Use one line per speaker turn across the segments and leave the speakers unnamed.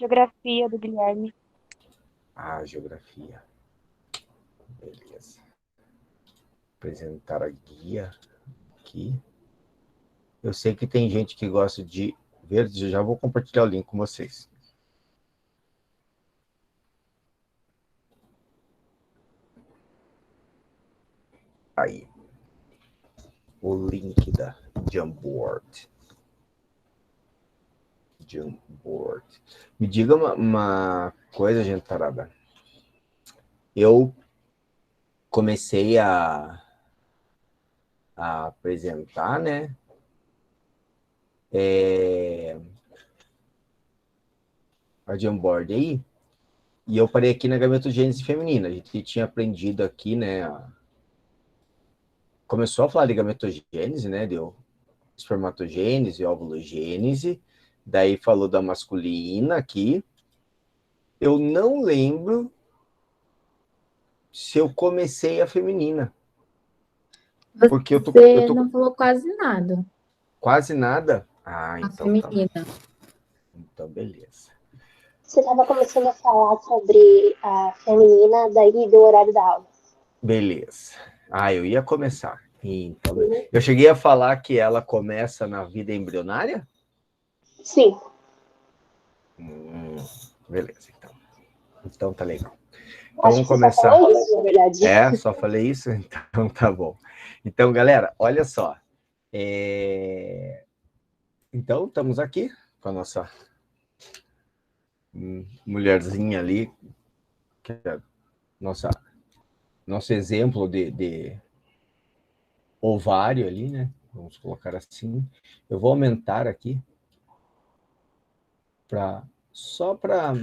Geografia do Guilherme.
Ah, geografia. Beleza. Apresentar a guia aqui. Eu sei que tem gente que gosta de ver, já vou compartilhar o link com vocês. Aí. O link da Jamboard. Jamboard. Me diga uma coisa, gente tarada. Eu comecei a apresentar, né? A Jamboard aí, e eu parei aqui na gametogênese feminina. A gente tinha aprendido aqui, né? Começou a falar de gametogênese, né? Deu espermatogênese, ovulogênese, daí falou da masculina aqui. Eu não lembro se eu comecei a feminina. Porque eu tô
não falou quase nada.
quase nada. Ah,
A
então tá.
feminina.
Então, beleza.
Você estava começando a falar sobre a feminina, daí do horário da aula.
Beleza. Ah, eu ia começar. Então, eu cheguei a falar que ela começa na vida embrionária?
Sim.
Beleza, então. Então tá legal. Então
Acho
vamos
que
começar.
Só falou isso, na verdade.
Só falei isso? Então tá bom. Então, galera, olha só. Então, estamos aqui com a nossa mulherzinha ali, que é nosso exemplo de ovário ali, né? Vamos colocar assim. Eu vou aumentar aqui só para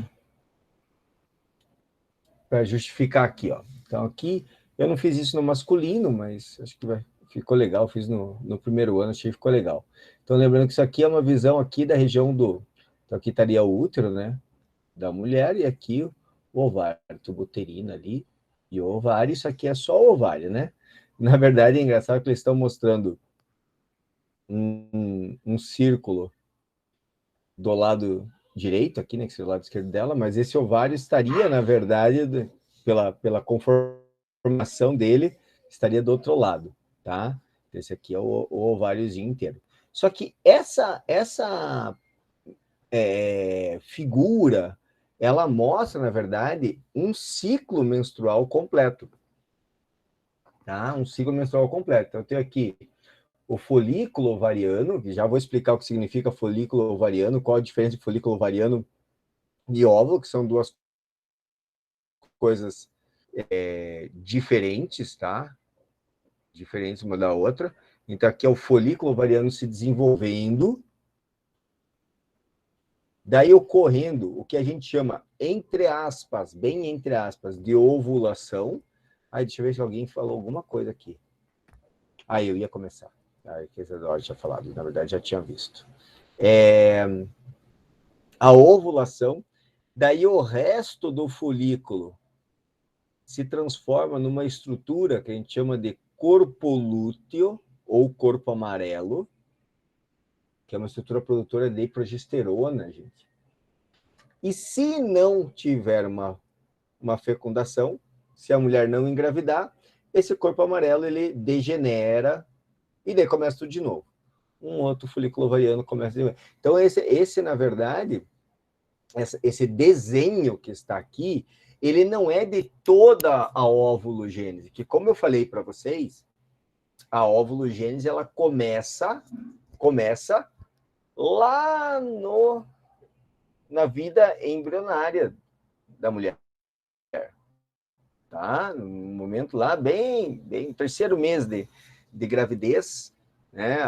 justificar aqui, ó. Então aqui eu não fiz isso no masculino, mas acho que ficou legal. Eu fiz no primeiro ano, achei que ficou legal. Então lembrando que isso aqui é uma visão aqui da região do. Então aqui estaria o útero, né? Da mulher, e aqui o ovário, tubo uterino ali, e o ovário. Isso aqui é só o ovário, né? Na verdade, é engraçado que eles estão mostrando um círculo do lado direito, aqui, né, que é o lado esquerdo dela, mas esse ovário estaria, na verdade, pela conformação dele, estaria do outro lado, tá? Esse aqui é o ováriozinho inteiro. Só que essa figura, ela mostra, na verdade, um ciclo menstrual completo, tá? Um ciclo menstrual completo. Então, eu tenho aqui o folículo ovariano, que já vou explicar o que significa folículo ovariano, qual a diferença de folículo ovariano e óvulo, que são duas coisas diferentes, tá? Diferentes uma da outra. Então, aqui é o folículo ovariano se desenvolvendo, daí ocorrendo o que a gente chama, entre aspas, bem entre aspas, de ovulação. Aí, deixa eu ver se alguém falou alguma coisa aqui. Aí, eu ia começar. Aí, que a Isadora tinha falado, na verdade, já tinha visto. A ovulação, daí o resto do folículo se transforma numa estrutura que a gente chama de corpo lúteo ou corpo amarelo, que é uma estrutura produtora de progesterona, gente. E se não tiver uma fecundação, se a mulher não engravidar, esse corpo amarelo ele degenera e daí começa tudo de novo. Um outro folículo ovariano começa de novo. Então, esse na verdade, esse desenho que está aqui, ele não é de toda a ovulogênese, que como eu falei para vocês, a ovulogênese ela começa lá na vida embrionária da mulher, tá? No momento lá, bem terceiro mês de gravidez, né?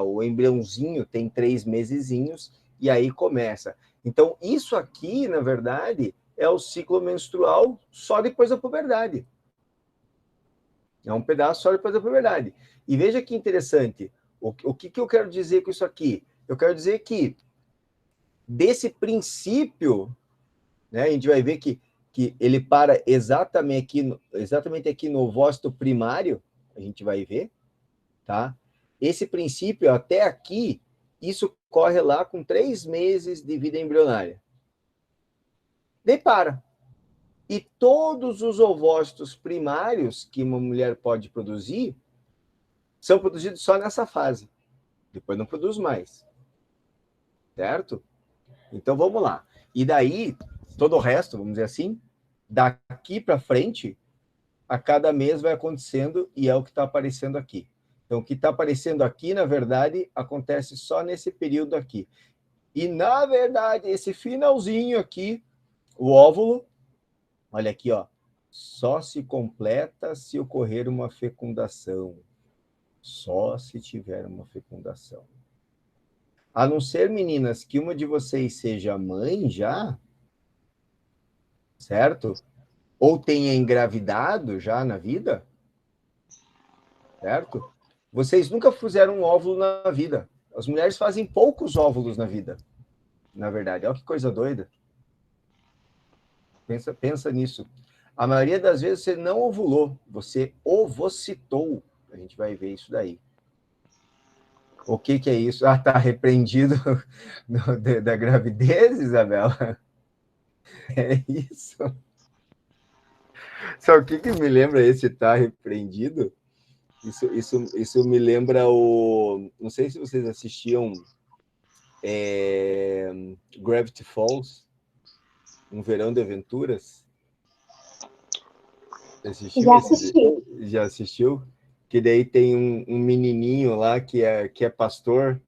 O embriãozinho tem 3 mesezinhos e aí começa. Então, isso aqui, na verdade, é o ciclo menstrual só depois da puberdade. É um pedaço só depois da puberdade. E veja que interessante, o que eu quero dizer com isso aqui? Eu quero dizer que desse princípio, né, a gente vai ver que ele para exatamente aqui no ovócito primário, a gente vai ver, tá? Esse princípio, até aqui, isso corre lá com 3 meses de vida embrionária. Daí para. E todos os ovócitos primários que uma mulher pode produzir são produzidos só nessa fase. Depois não produz mais. Certo? Então, vamos lá. E daí, todo o resto, vamos dizer assim, daqui para frente, a cada mês vai acontecendo e é o que está aparecendo aqui. Então, o que está aparecendo aqui, na verdade, acontece só nesse período aqui. E, na verdade, esse finalzinho aqui, o óvulo, olha aqui, ó, só se completa se ocorrer uma fecundação. Só se tiver uma fecundação. A não ser, meninas, que uma de vocês seja mãe já, certo? Ou tenha engravidado já na vida, certo? Vocês nunca fizeram um óvulo na vida. As mulheres fazem poucos óvulos na vida, na verdade. Olha que coisa doida. Pensa nisso. A maioria das vezes você não ovulou, você ovocitou. A gente vai ver isso daí. O que é isso? Ah, tá repreendido da gravidez, Isabela? É isso? Sabe o que me lembra esse tá repreendido? Isso me lembra o... Não sei se vocês assistiam Gravity Falls, Um Verão de Aventuras. Assistiu
Já assisti.
Já assistiu? Que daí tem um menininho lá que é pastor,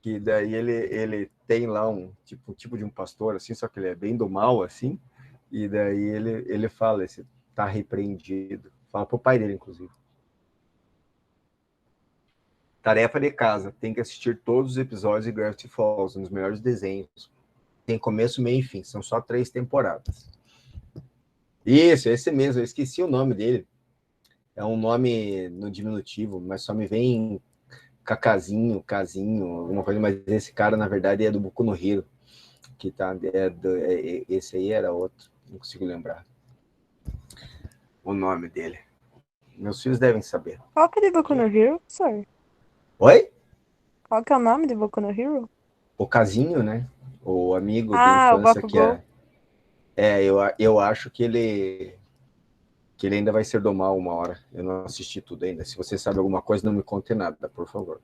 que daí ele tem lá um tipo de um pastor, assim, só que ele é bem do mal, assim, e daí ele fala, esse tá repreendido. Fala pro pai dele, inclusive. Tarefa de casa, tem que assistir todos os episódios de Gravity Falls, um dos melhores desenhos. Tem começo, meio e fim, são só 3 temporadas. Isso, esse mesmo, eu esqueci o nome dele. É um nome no diminutivo, mas só me vem Cacazinho, Casinho, alguma coisa, mas esse cara, na verdade, é do Boku no Hero, que tá, esse aí era outro, não consigo lembrar o nome dele. Meus filhos devem saber.
Qual que é de Boku no Hero, sir?
Oi?
Qual que é o nome de Boku no Hero?
O Casinho, né? O amigo de
Ah, o
infância que
Bakugou.
eu acho que ele ainda vai ser do mal uma hora. Eu não assisti tudo ainda. Se você sabe alguma coisa, não me conte nada, por favor.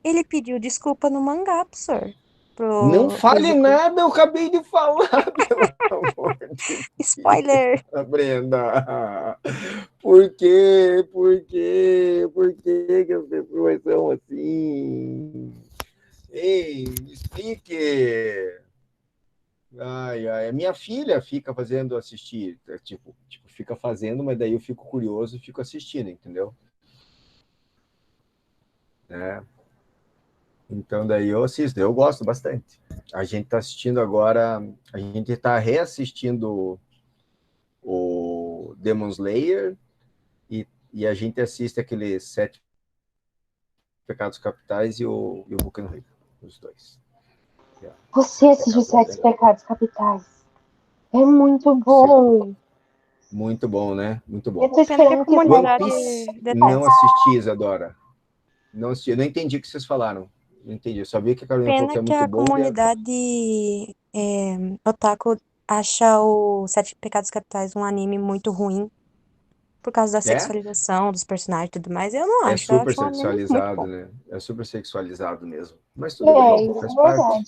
Ele pediu desculpa no mangá, sir.
Não fale nada, eu acabei de falar, pelo amor de Deus.
Spoiler!
Brenda, por quê? Por quê? Por que as pessoas são assim? Ei, me explique. Ai, ai, a minha filha fica fazendo assistir, tipo, fica fazendo, mas daí eu fico curioso e fico assistindo, entendeu? É. Então daí eu assisto, eu gosto bastante. A gente está assistindo agora, a gente está reassistindo o Demon Slayer e a gente assiste aqueles 7 Pecados Capitais e o Boku no Hero, os dois.
Você assistiu Sete Pecados Capitais. É muito bom.
Muito bom, né? Muito bom.
Eu tô esperando que
One Piece não assisti, Isadora. Não assisti, eu não entendi o que vocês falaram. Não entendi, eu sabia que a Carolina falou que é
Pena que
muito
a
bom.
comunidade otaku acha o Sete Pecados Capitais um anime muito ruim por causa da sexualização dos personagens e tudo mais. Eu não acho, eu
super
acho um anime muito
sexualizado,
bom.
né? É super sexualizado mesmo. Mas tudo bem,
isso
faz
é
parte.
verdade.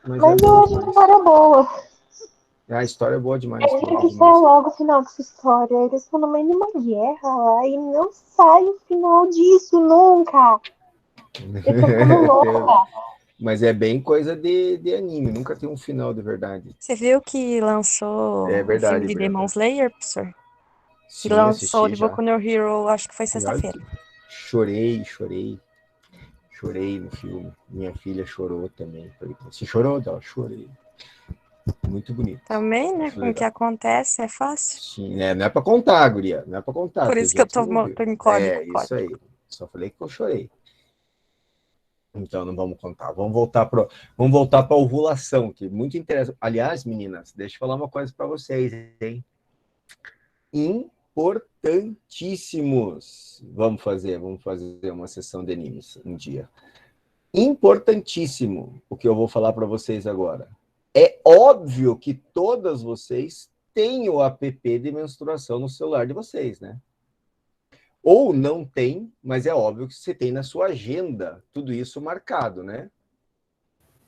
Mas
eu
bom
acho a
demais.
história boa.
A história é boa demais.
Eu queria que saia logo o final dessa história. Eles estão no meio de uma guerra lá e não sai o final disso nunca. Eu tô ficando louca.
Mas é bem coisa de anime, nunca tem um final de verdade.
Você viu que lançou o filme de Demon Slayer, professor? Que
Sim,
lançou
assisti
de
já.
Boku no Hero, acho que foi sexta-feira.
Chorei no filme. Minha filha chorou também. Você chorou, Dó? Chorei. Muito bonito.
Também, né? Com o que acontece, é fácil.
Sim, não é pra contar, guria. Não é pra contar.
Por isso que eu tô em código.
Isso aí. Só falei que eu chorei. Então, não vamos contar. Vamos voltar para a ovulação, que é muito interessante. Aliás, meninas, deixa eu falar uma coisa para vocês, hein? Importantíssimos. Vamos fazer uma sessão de animes um dia. Importantíssimo o que eu vou falar para vocês agora. É óbvio que todas vocês têm o app de menstruação no celular de vocês, né? Ou não tem, mas é óbvio que você tem na sua agenda tudo isso marcado, né?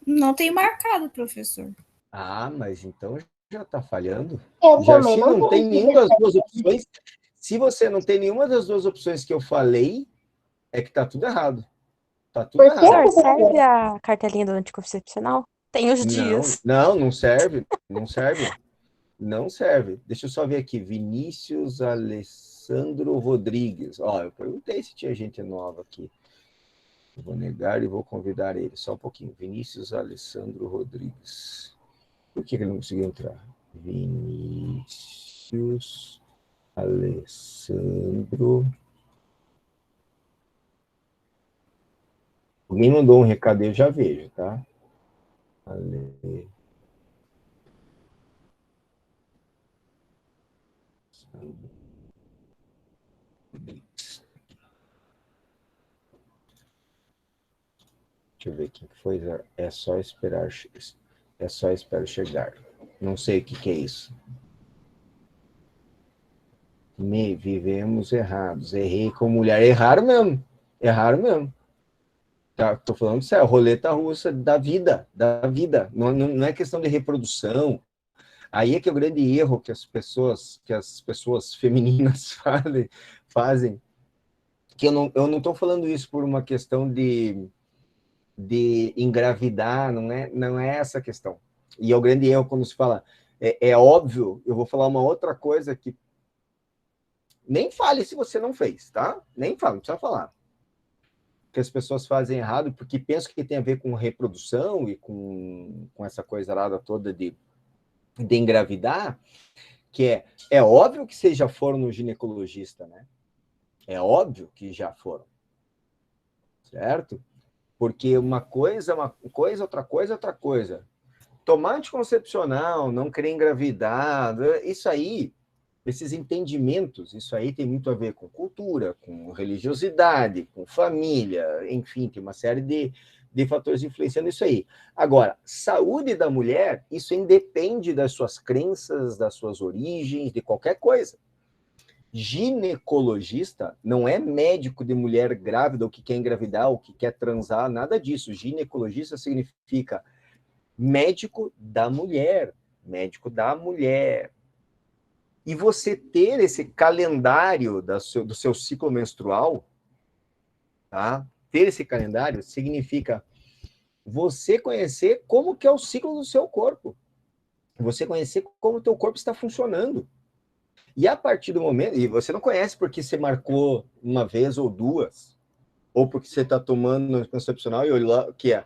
Não tem marcado, professor.
Ah, mas então já está falhando.
Eu
Já
também
se
não
não tem
tenho
nenhuma das duas opções, se você não tem nenhuma das duas opções que eu falei, é que está tudo errado. Tá tudo
Por quê?
errado.
Professor, serve a cartelinha do anticoncepcional? Tem os dias.
Não serve. Não serve. Não serve. Deixa eu só ver aqui. Vinícius Alessandro Rodrigues. Ó, eu perguntei se tinha gente nova aqui. Vou negar e vou convidar ele. Só um pouquinho. Vinícius Alessandro Rodrigues. Por que ele não conseguiu entrar? Vinícius Alessandro. Alguém mandou um recado, eu já vejo, tá? Ale... Deixa eu ver quem foi. É só esperar chegar. Não sei o que é isso. Vivemos errados. Errei com mulher. Erraram mesmo. Erraram mesmo. Tá, tô falando sério. Roleta russa da vida. Da vida. Não é questão de reprodução. Aí é que é o grande erro que as pessoas femininas fazem. Que eu não estou falando isso por uma questão de engravidar, não é essa a questão. E é o grande erro quando se fala, é óbvio, eu vou falar uma outra coisa que nem fale se você não fez, tá? Nem fale, não precisa falar. Que as pessoas fazem errado porque pensam que tem a ver com reprodução e com essa coisa lá toda de engravidar, que é óbvio que vocês já foram no ginecologista, né? É óbvio que já foram, certo? Porque uma coisa, outra coisa, outra coisa. Tomar anticoncepcional, não querer engravidar, isso aí, esses entendimentos, isso aí tem muito a ver com cultura, com religiosidade, com família, enfim, tem uma série de fatores influenciando isso aí. Agora, saúde da mulher, isso independe das suas crenças, das suas origens, de qualquer coisa. Ginecologista não é médico de mulher grávida, ou que quer engravidar, ou que quer transar, nada disso. Ginecologista significa médico da mulher, médico da mulher. E você ter esse calendário do seu ciclo menstrual, tá? Ter esse calendário significa você conhecer como que é o ciclo do seu corpo. Você conhecer como o teu corpo está funcionando. E a partir do momento, e você não conhece porque você marcou uma vez ou duas, ou porque você está tomando anticoncepcional e olha lá que é,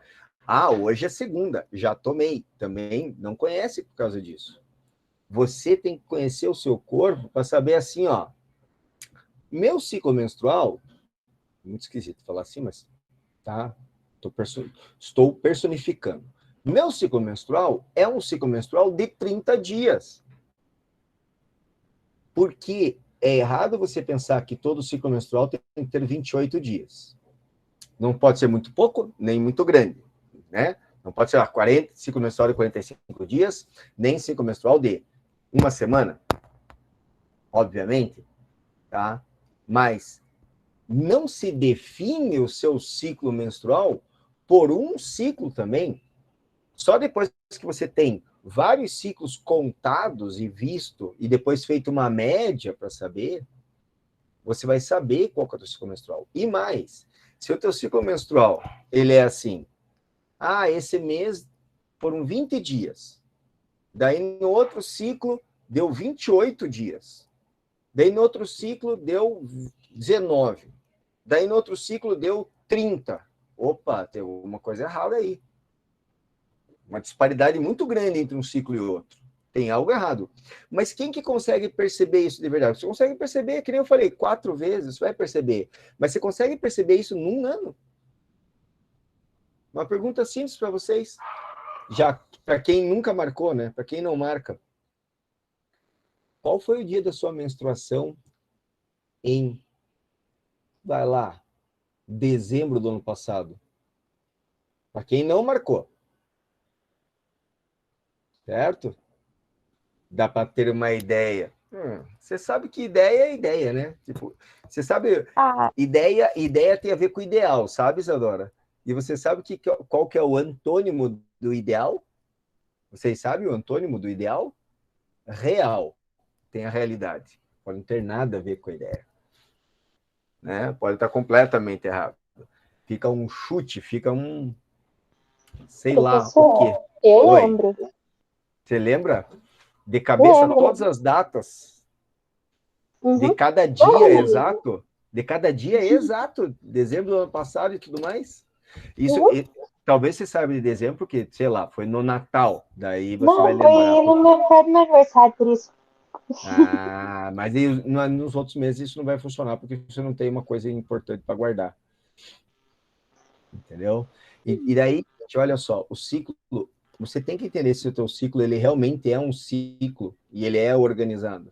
hoje é segunda, já tomei. Também não conhece por causa disso. Você tem que conhecer o seu corpo para saber assim, ó, meu ciclo menstrual, muito esquisito falar assim, mas tá, estou personificando. Meu ciclo menstrual é um ciclo menstrual de 30 dias. Porque é errado você pensar que todo ciclo menstrual tem que ter 28 dias. Não pode ser muito pouco, nem muito grande, né? Não pode ser 40, ciclo menstrual de 45 dias, nem ciclo menstrual de uma semana, obviamente, tá? Mas não se define o seu ciclo menstrual por um ciclo também. Só depois que você tem vários ciclos contados e visto, e depois feito uma média para saber, você vai saber qual é o teu ciclo menstrual. E mais, se o teu ciclo menstrual ele é assim, esse mês foram 20 dias, daí no outro ciclo deu 28 dias, daí no outro ciclo deu 19, daí no outro ciclo deu 30. Opa, tem alguma coisa errada aí. Uma disparidade muito grande entre um ciclo e outro. Tem algo errado. Mas quem que consegue perceber isso de verdade? Você consegue perceber, que nem eu falei, 4 vezes, você vai perceber. Mas você consegue perceber isso num ano? Uma pergunta simples para vocês. Já para quem nunca marcou, né? Para quem não marca. Qual foi o dia da sua menstruação vai lá, dezembro do ano passado? Para quem não marcou. certo? Dá para ter uma ideia. Você sabe que ideia é ideia, né? Tipo, você sabe,
Ah,
ideia tem a ver com ideal, sabe, Isadora? E você sabe qual que é o antônimo do ideal? Vocês sabem o antônimo do ideal? Real. Tem a realidade. Pode não ter nada a ver com a ideia. Né? Pode estar completamente errado. Fica um chute, fica um... sei lá o quê.
Professor, eu
Oi.
lembro.
Você lembra? De cabeça
Lembro.
todas as datas de
Uhum.
cada dia exato, dezembro do ano passado e tudo mais. Isso,
Uhum.
talvez você saiba de dezembro, porque, sei lá, foi no Natal, daí você vai
Não, foi
lembrar.
foi no meu aniversário, por isso.
Ah, mas aí, nos outros meses isso não vai funcionar, porque você não tem uma coisa importante para guardar. Entendeu? E daí, gente, olha só, o ciclo, você tem que entender se o teu ciclo ele realmente é um ciclo e ele é organizado.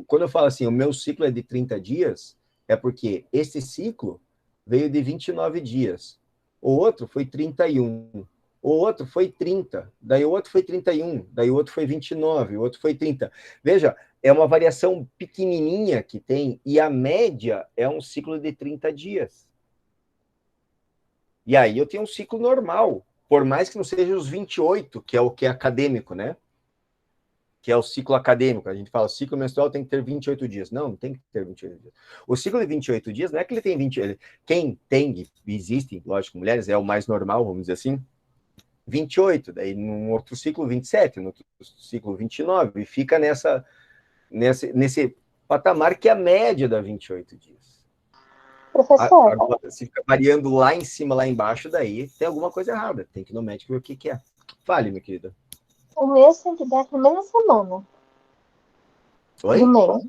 Quando eu falo assim, o meu ciclo é de 30 dias, é porque esse ciclo veio de 29 dias. O outro foi 31. O outro foi 30. Daí o outro foi 31. Daí o outro foi 29. O outro foi 30. Veja, é uma variação pequenininha que tem, e a média é um ciclo de 30 dias. E aí eu tenho um ciclo normal, por mais que não seja os 28, que é o que é acadêmico, né? Que é o ciclo acadêmico. A gente fala, o ciclo menstrual tem que ter 28 dias. Não, não tem que ter 28 dias. O ciclo de 28 dias não é que ele tem 20... Quem tem, existem, lógico, mulheres, é o mais normal, vamos dizer assim, 28. Daí, num outro ciclo, 27. No outro ciclo, 29. E fica nesse patamar que é a média da 28 dias.
Professor,
Agora, se fica variando lá em cima, lá embaixo, daí tem alguma coisa errada. Tem que ir no médico ver o que é. Fale, minha querida.
o meu sempre desce na mesma semana do
Oi?
mês.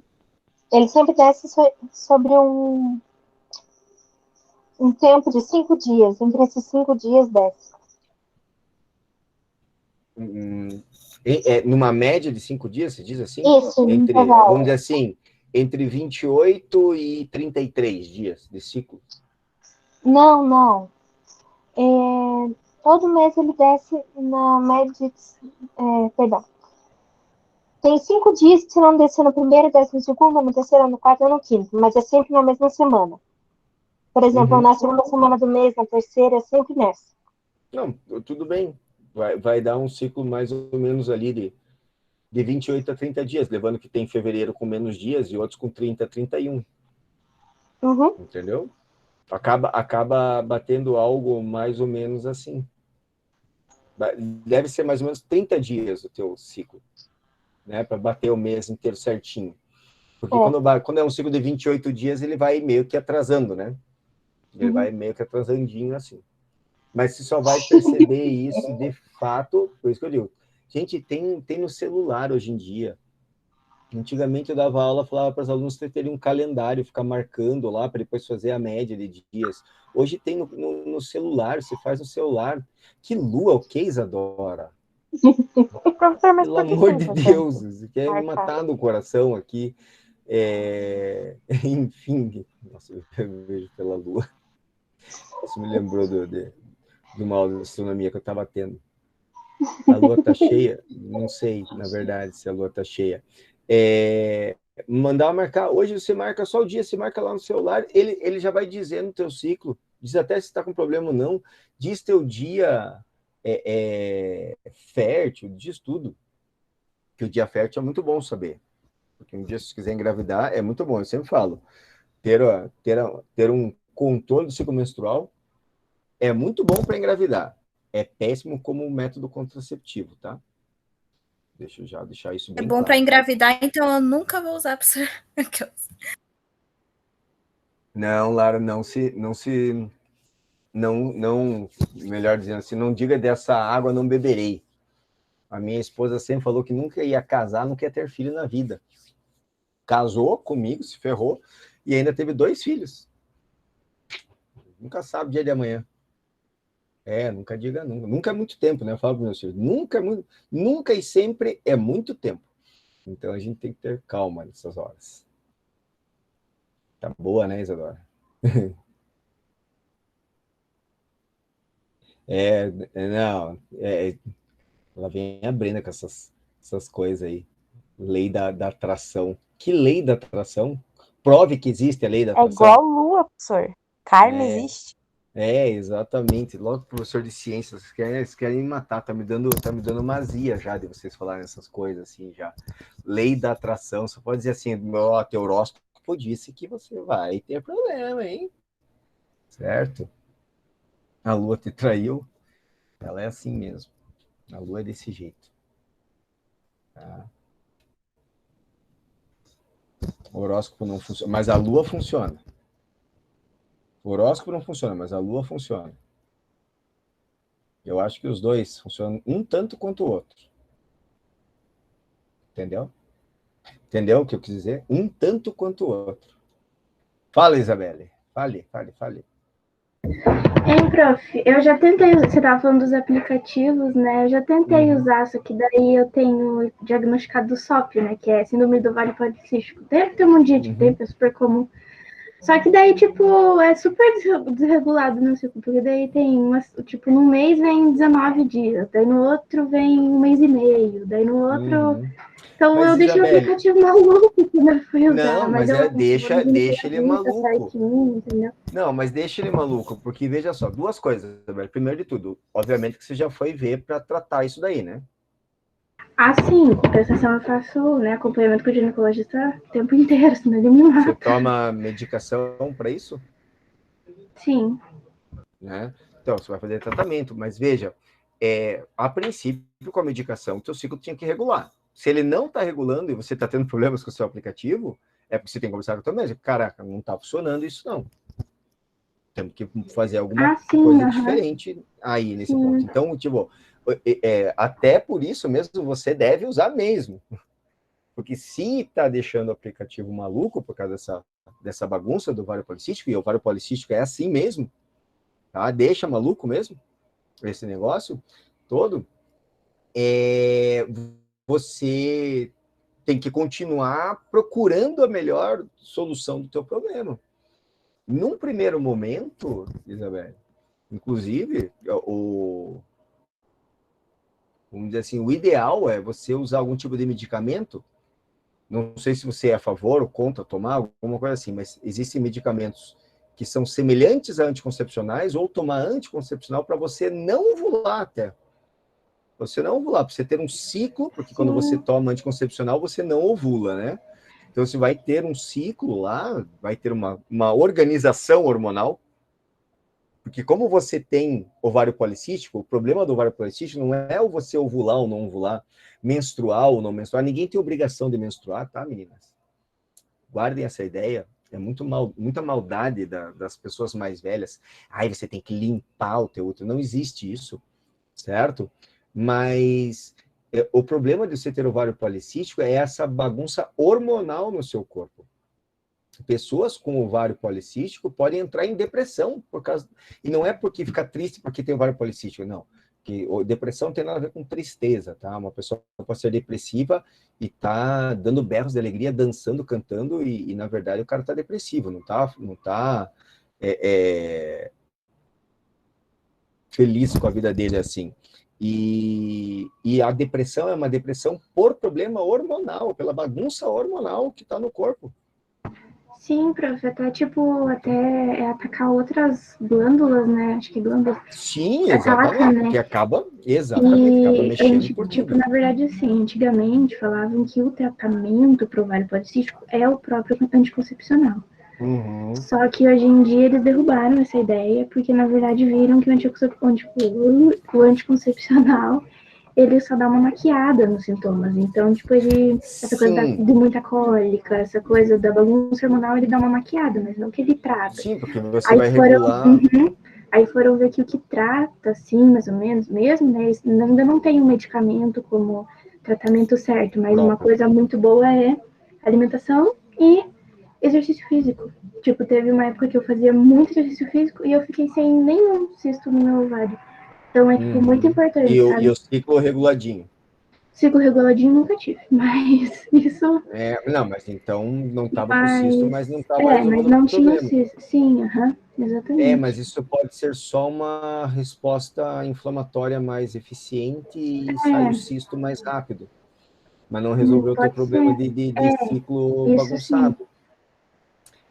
Ele sempre desce sobre um tempo de 5 dias. Entre esses 5 dias desce.
Numa média de 5 dias, se diz assim?
Isso, no
Vamos dizer
intervalo.
assim, entre 28 e 33 dias de ciclo.
Não, não. Todo mês ele desce na média de. Perdão. Tem 5 dias que se não descer no primeiro, desce no segundo, no terceiro, no quarto ou no quinto, mas é sempre na mesma semana. Por exemplo,
Uhum.
na segunda semana do mês, na terceira, é sempre nessa.
Não, tudo bem. Vai dar um ciclo mais ou menos ali de 28 a 30 dias, levando que tem fevereiro com menos dias e outros com 30 a 31.
Uhum.
Entendeu? Acaba batendo algo mais ou menos assim. Deve ser mais ou menos 30 dias o teu ciclo, né? Para bater o mês inteiro certinho. Porque quando é um ciclo de 28 dias, ele vai meio que atrasando, né? Ele vai meio que atrasandinho assim. Mas você só vai perceber isso de fato, por isso que eu digo. Gente, tem no celular hoje em dia. Antigamente eu dava aula, falava para os alunos terem um calendário, ficar marcando lá para depois fazer a média de dias. Hoje tem no celular, você faz no celular. Que lua, o que, Isadora?
professor, mas
Pelo
por que que
amor
é
de
importante
Deus, você quer me
marcar?
matar no coração aqui. Enfim, nossa, eu vejo pela lua. Isso me lembrou de uma aula de astronomia que eu estava tendo. A lua está cheia? Não sei, na verdade, se a lua está cheia. Mandar marcar, hoje você marca só o dia, você marca lá no celular, ele já vai dizer no teu ciclo, diz até se está com problema ou não, diz teu dia fértil, diz tudo. Que o dia fértil é muito bom saber. Porque um dia, se você quiser engravidar, é muito bom, eu sempre falo. Ter um controle do ciclo menstrual é muito bom para engravidar. É péssimo como método contraceptivo, tá? Deixa eu já deixar isso
É
bem
bom para
claro.
engravidar, então eu nunca vou usar para
Não, Lara, não, melhor dizendo assim, não diga dessa água não beberei. A minha esposa sempre falou que nunca ia casar, nunca ia ter filho na vida. Casou comigo, se ferrou, e ainda teve 2 filhos. Nunca sabe o dia de amanhã. Nunca diga nunca. Nunca é muito tempo, né? Eu falo para meus filhos, nunca e sempre é muito tempo. Então a gente tem que ter calma nessas horas. Tá boa, né, Isadora? Não, Ela vem a Brenda com essas coisas aí. Lei da atração. Que lei da atração? Prove que existe a lei da
É
atração.
igual lua, professor. Karma existe.
Exatamente. Logo, professor de ciências, vocês querem me matar. Tá me dando uma azia já de vocês falarem essas coisas assim já. Lei da atração. Você pode dizer assim, ó, teu horóscopo disse que você vai ter problema, hein? Certo? A lua te traiu. Ela é assim mesmo. A lua é desse jeito. Tá? O horóscopo não funciona, mas a lua funciona. O horóscopo não funciona, mas a lua funciona. Eu acho que os dois funcionam um tanto quanto o outro. Entendeu? Entendeu o que eu quis dizer? Um tanto quanto o outro. Fala, Isabelle. Fale.
Hein, prof, eu já tentei, você estava falando dos aplicativos, né? Eu já tentei usar, só que daí eu tenho diagnosticado SOP, né? Que é Síndrome do Vale Policístico. Deve ter um monte de gente que tem, é super comum. Só que daí, tipo, é super desregulado no ciclo, porque daí tem umas, tipo, num mês vem 19 dias, daí no outro vem um mês e meio, daí no outro. Então
mas,
eu deixei o aplicativo maluco quando eu fui usar.
Não, mas deixa ele maluco.
Certinho, entendeu?
Não, mas deixa ele maluco, porque veja só, duas coisas, Isabelle. Primeiro de tudo, obviamente que você já foi ver para tratar isso daí, né?
Ah, sim, compensação eu faço, né, acompanhamento com o ginecologista o tempo inteiro, senão ele me mata.
Você toma medicação para isso?
Sim.
Né? Então, você vai fazer tratamento, mas veja, a princípio, com a medicação, o seu ciclo tinha que regular. Se ele não está regulando e você está tendo problemas com o seu aplicativo, é porque você tem que conversar com o teu médico. Caraca, não está funcionando isso, não. Temos que fazer alguma coisa diferente aí nesse ponto. Então, tipo, até por isso mesmo você deve usar mesmo. Porque se está deixando o aplicativo maluco por causa dessa bagunça do ovário policístico, e o ovário policístico é assim mesmo, tá? Deixa maluco mesmo, esse negócio todo, você tem que continuar procurando a melhor solução do teu problema. Num primeiro momento, Isabelle, inclusive, vamos dizer assim, o ideal é você usar algum tipo de medicamento. Não sei se você é a favor ou contra tomar, alguma coisa assim, mas existem medicamentos que são semelhantes a anticoncepcionais ou tomar anticoncepcional para você não ovular até. Você não ovular, para você ter um ciclo, porque quando você toma anticoncepcional, você não ovula, né? Então, você vai ter um ciclo lá, vai ter uma organização hormonal, porque como você tem ovário policístico, o problema do ovário policístico não é o você ovular ou não ovular, menstruar ou não menstruar. Ninguém tem obrigação de menstruar, tá, meninas? Guardem essa ideia. É muita maldade das pessoas mais velhas. Ai, você tem que limpar o teu útero. Não existe isso, certo? Mas o problema de você ter ovário policístico é essa bagunça hormonal no seu corpo. Pessoas com ovário policístico podem entrar em depressão por causa, e não é porque fica triste porque tem ovário policístico, não. Que depressão não tem nada a ver com tristeza, tá? Uma pessoa pode ser depressiva e tá dando berros de alegria, dançando, cantando, e na verdade o cara tá depressivo, não tá feliz com a vida dele assim. E a depressão é uma depressão por problema hormonal, pela bagunça hormonal que tá no corpo.
Sim, prof, até atacar outras glândulas, né? Acho que glândulas.
Sim, exatamente, porque acaba mexendo por tudo.
Na verdade, assim, antigamente falavam que o tratamento para o ovário policístico é o próprio anticoncepcional. Só que hoje em dia eles derrubaram essa ideia, porque na verdade viram que o anticoncepcional ele só dá uma maquiada nos sintomas. Então, essa coisa de muita cólica, essa coisa da bagunça hormonal, ele dá uma maquiada, mas não que ele trata.
Sim, porque você vai regular.
Aí foram ver que o que trata, assim, mais ou menos, mesmo, né? Ainda não tem um medicamento como tratamento certo, mas uma coisa muito boa é alimentação e exercício físico. Tipo, teve uma época que eu fazia muito exercício físico e eu fiquei sem nenhum cisto no meu ovário. Então é, muito importante,
e
sabe?
o ciclo reguladinho.
Ciclo reguladinho nunca tive, mas isso...
Não, mas então não estava com cisto, mas não estava
mas
resolvendo
não
o
tinha
problema.
cisto. Sim, exatamente.
Mas isso pode ser só uma resposta inflamatória mais eficiente e sai o cisto mais rápido, mas não resolveu o teu
Pode
problema
ser.
de ciclo
Isso sim.
bagunçado.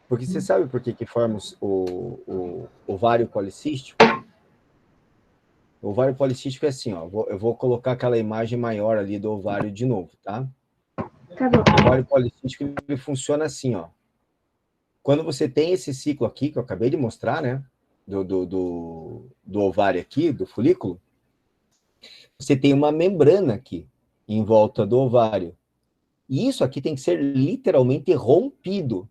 Porque você sabe por que forma o ovário policístico? O ovário policístico é assim, ó, eu vou colocar aquela imagem maior ali do ovário de novo, tá?
Tá bom.
O ovário policístico, ele funciona assim, ó. Quando você tem esse ciclo aqui, que eu acabei de mostrar, né? Do ovário aqui, do folículo, você tem uma membrana aqui, em volta do ovário. E isso aqui tem que ser literalmente rompido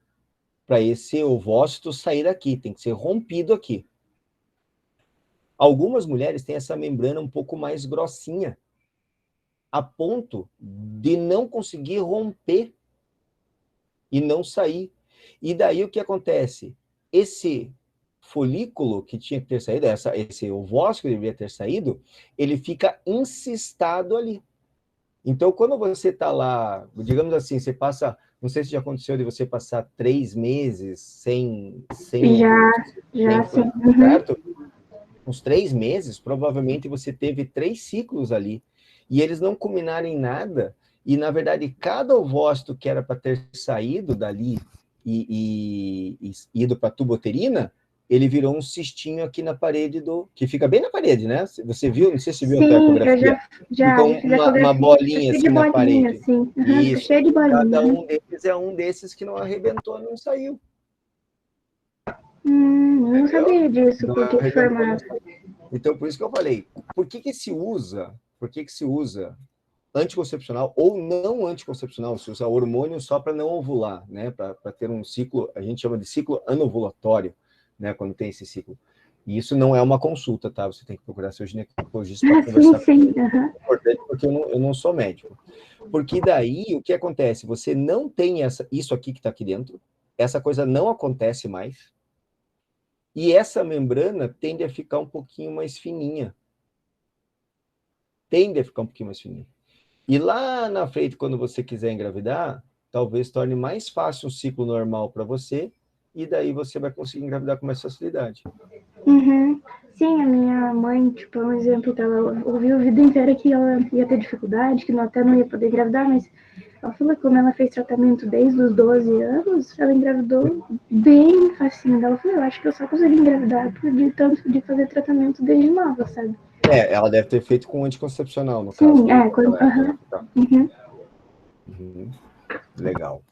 para esse ovócito sair daqui, tem que ser rompido aqui. Algumas mulheres têm essa membrana um pouco mais grossinha, a ponto de não conseguir romper e não sair. E daí o que acontece? Esse folículo que tinha que ter saído, esse ovócito que deveria ter saído, ele fica encistado ali. Então, quando você está lá, digamos assim, você passa, não sei se já aconteceu de você passar 3 meses sem
Já sim.
Certo? Uns 3 meses, provavelmente você teve 3 ciclos ali, e eles não culminaram em nada, e na verdade cada ovócito que era para ter saído dali e ido para a tuboterina, ele virou um cistinho aqui na parede que fica bem na parede, né? Você viu? Não sei se viu a tua ecografia. Fica
eu fiz a
uma bolinha assim na parede.
Assim.
Isso.
Cheio de bolinha.
Cada um deles é um desses que não arrebentou, não saiu.
Eu não sabia disso,
Não
porque
arrebentou,
formava.
Então, por isso que eu falei, por que se usa anticoncepcional ou não anticoncepcional, se usa hormônio só para não ovular, né? Para ter um ciclo, a gente chama de ciclo anovulatório, né? Quando tem esse ciclo. E isso não é uma consulta, tá? Você tem que procurar seu ginecologista para conversar com ele. É importante porque eu não sou médico. Porque daí, o que acontece? Você não tem isso aqui que está aqui dentro, essa coisa não acontece mais, e essa membrana tende a ficar um pouquinho mais fininha. E lá na frente, quando você quiser engravidar, talvez torne mais fácil um ciclo normal para você, e daí você vai conseguir engravidar com mais facilidade.
Sim, a minha mãe, tipo, é um exemplo que ela ouviu a vida inteira que ela ia ter dificuldade, que até não ia poder engravidar, mas ela falou que quando ela fez tratamento desde os 12 anos, ela engravidou bem facinho. Ela falou, eu acho que eu só consegui engravidar de tanto de fazer tratamento desde nova, sabe?
Ela deve ter feito com anticoncepcional, no
Sim,
caso. Legal.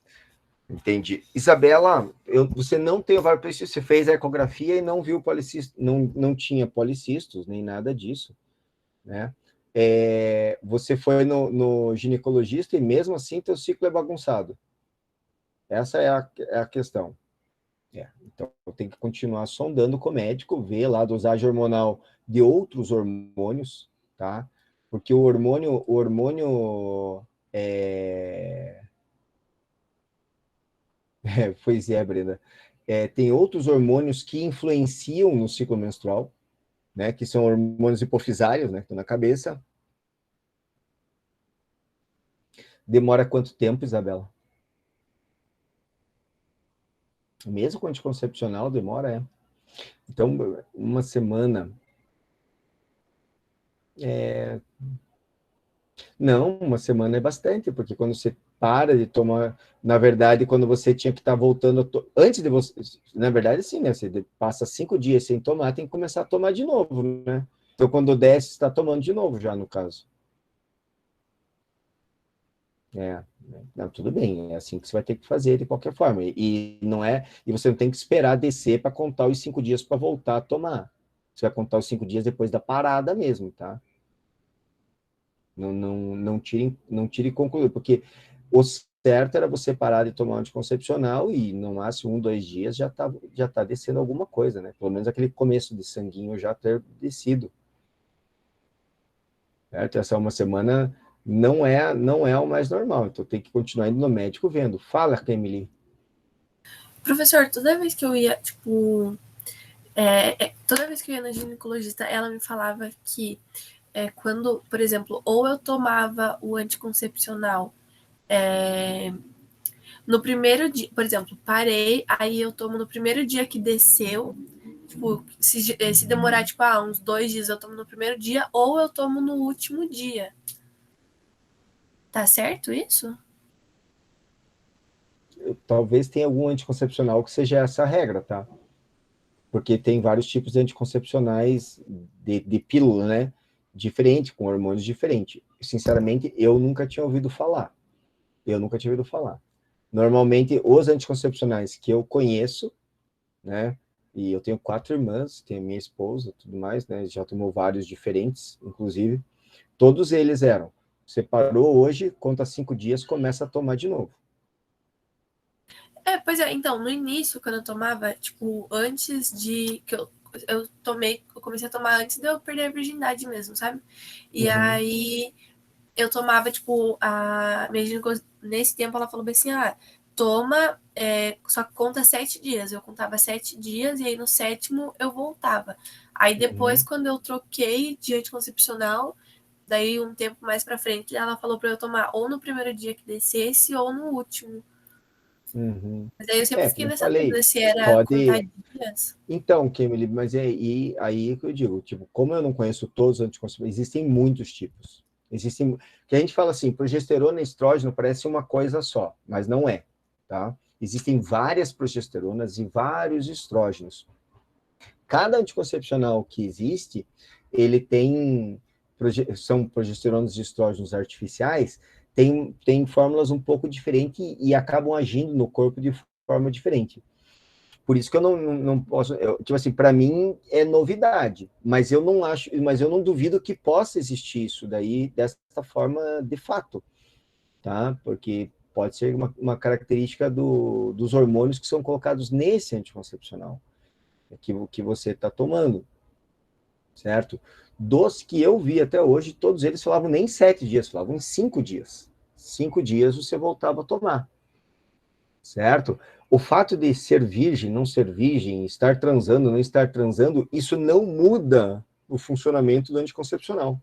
Entendi. Isabela, você não tem ovário policístico, você fez a ecografia e não viu policisto, não tinha policistos, nem nada disso, né? Você foi no ginecologista e mesmo assim teu ciclo é bagunçado. Essa é a questão. Então, tem que continuar sondando com o médico, ver lá a dosagem hormonal de outros hormônios, tá? Porque o hormônio pois é, Brenda. Tem outros hormônios que influenciam no ciclo menstrual, né? Que são hormônios hipofisários, né? Que estão na cabeça. Demora quanto tempo, Isabela? Mesmo com anticoncepcional, demora, Então, uma semana. Não, uma semana é bastante, porque quando você para de tomar, na verdade, quando você tinha que estar voltando, antes de você, na verdade, sim, né? Você passa 5 dias sem tomar, tem que começar a tomar de novo, né? Então, quando desce, está tomando de novo já, no caso. Não, tudo bem, é assim que você vai ter que fazer de qualquer forma. E não e você não tem que esperar descer para contar os 5 dias para voltar a tomar. Você vai contar os 5 dias depois da parada mesmo, tá? Não tire concluir, porque o certo era você parar de tomar anticoncepcional e no máximo 1, 2 dias já tá descendo alguma coisa, né? Pelo menos aquele começo de sanguinho já ter descido. Certo? Essa uma semana não é o mais normal, então tem que continuar indo no médico vendo. Fala, Emily.
Professor, toda vez que eu ia, tipo, toda vez que eu ia na ginecologista, ela me falava que quando, por exemplo, ou eu tomava o anticoncepcional no primeiro dia, por exemplo, parei, aí eu tomo no primeiro dia que desceu, tipo, se demorar, tipo, uns 2 dias eu tomo no primeiro dia, ou eu tomo no último dia. Tá certo isso?
Talvez tenha algum anticoncepcional que seja essa a regra, tá? Porque tem vários tipos de anticoncepcionais de pílula, né? Diferente, com hormônios diferentes. Sinceramente, eu nunca tinha ouvido falar. Normalmente, os anticoncepcionais que eu conheço, né? E eu tenho 4 irmãs, tenho minha esposa, tudo mais, né? Já tomou vários diferentes, inclusive. Todos eles eram: separou hoje, conta 5 dias, começa a tomar de novo.
Pois é, então, no início, quando eu tomava, tipo, antes de que eu comecei a tomar antes de eu perder a virgindade mesmo, sabe? E aí eu tomava, tipo, nesse tempo ela falou bem assim, toma, só conta 7 dias. Eu contava 7 dias e aí no 7º eu voltava. Aí depois, quando eu troquei de anticoncepcional, daí um tempo mais pra frente, ela falou pra eu tomar ou no primeiro dia que descesse ou no último. Mas aí eu sempre fiquei
Como eu
nessa dúvida
falei,
se era contar
pode.
dias.
Então, Kimberly, mas é aí que eu digo, tipo, como eu não conheço todos os anticoncepcionais, existem muitos tipos. Que a gente fala assim, progesterona e estrógeno parece uma coisa só, mas não é, tá? Existem várias progesteronas e vários estrógenos. Cada anticoncepcional que existe, ele são progesteronas e estrógenos artificiais, tem fórmulas um pouco diferentes e acabam agindo no corpo de forma diferente. Por isso que eu não posso, tipo assim, para mim é novidade, mas eu não duvido que possa existir isso daí dessa forma de fato, tá? Porque pode ser uma característica dos hormônios que são colocados nesse anticoncepcional que você está tomando, certo? Dos que eu vi até hoje, todos eles falavam nem 7 dias, falavam em 5 dias. 5 dias você voltava a tomar, certo? O fato de ser virgem, não ser virgem, estar transando, não estar transando, isso não muda o funcionamento do anticoncepcional.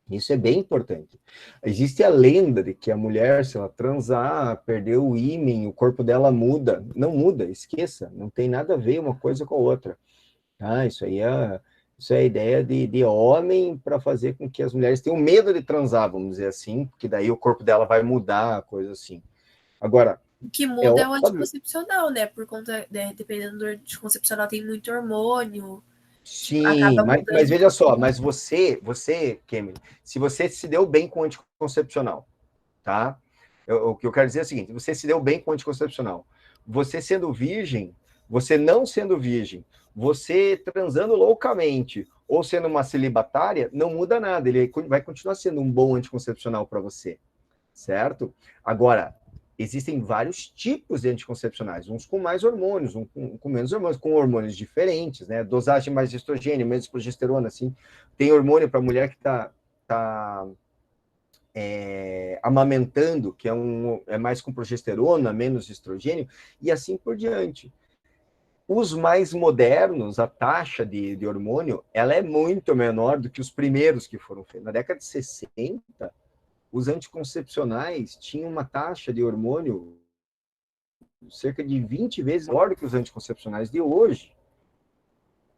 Isso é bem importante. Existe a lenda de que a mulher, se ela transar, perdeu o ímã, o corpo dela muda. Não muda, esqueça. Não tem nada a ver uma coisa com a outra. Isso é a ideia de homem para fazer com que as mulheres tenham medo de transar, vamos dizer assim, porque daí o corpo dela vai mudar, coisa assim. Agora,
O que
é
muda é o
óbvio.
anticoncepcional, né? Por conta, dependendo do anticoncepcional, tem muito hormônio. Tipo,
Sim,
acaba
mas
mudando.
veja só, mas você, Kemi, se você se deu bem com o anticoncepcional, tá? O que eu quero dizer é o seguinte: você se deu bem com o anticoncepcional. Você sendo virgem, você não sendo virgem, você transando loucamente ou sendo uma celibatária, não muda nada. Ele vai continuar sendo um bom anticoncepcional para você, certo? Agora, existem vários tipos de anticoncepcionais, uns com mais hormônios, uns com menos hormônios, com hormônios diferentes, né? Dosagem mais de estrogênio, menos progesterona, assim. Tem hormônio para mulher que está amamentando, que é mais com progesterona, menos estrogênio, e assim por diante. Os mais modernos, a taxa de hormônio, ela é muito menor do que os primeiros que foram feitos. Na década de 60, os anticoncepcionais tinham uma taxa de hormônio cerca de 20 vezes maior do que os anticoncepcionais de hoje.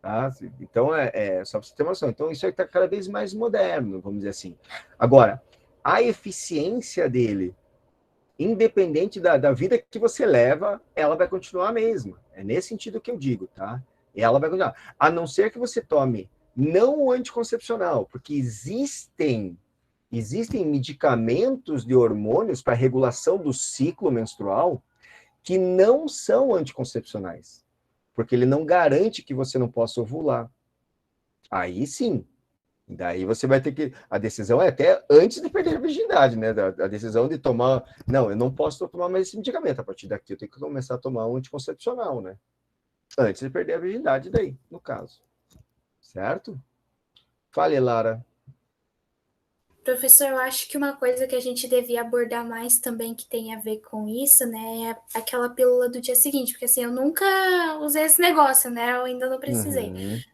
Tá? Então, só para você ter uma noção. Então, isso está cada vez mais moderno, vamos dizer assim. Agora, a eficiência dele, independente da vida que você leva, ela vai continuar a mesma. É nesse sentido que eu digo, tá? Ela vai continuar. A não ser que você tome não o anticoncepcional, porque existem medicamentos de hormônios para regulação do ciclo menstrual que não são anticoncepcionais, porque ele não garante que você não possa ovular. Aí sim, daí você vai ter que. A decisão é até antes de perder a virgindade, né? A decisão de tomar. Não, eu não posso tomar mais esse medicamento. A partir daqui eu tenho que começar a tomar um anticoncepcional, né? Antes de perder a virgindade, daí, no caso. Certo? Fale, Lara.
Professor, eu acho que uma coisa que a gente devia abordar mais também que tem a ver com isso, né, é aquela pílula do dia seguinte, porque assim, eu nunca usei esse negócio, né, eu ainda não precisei.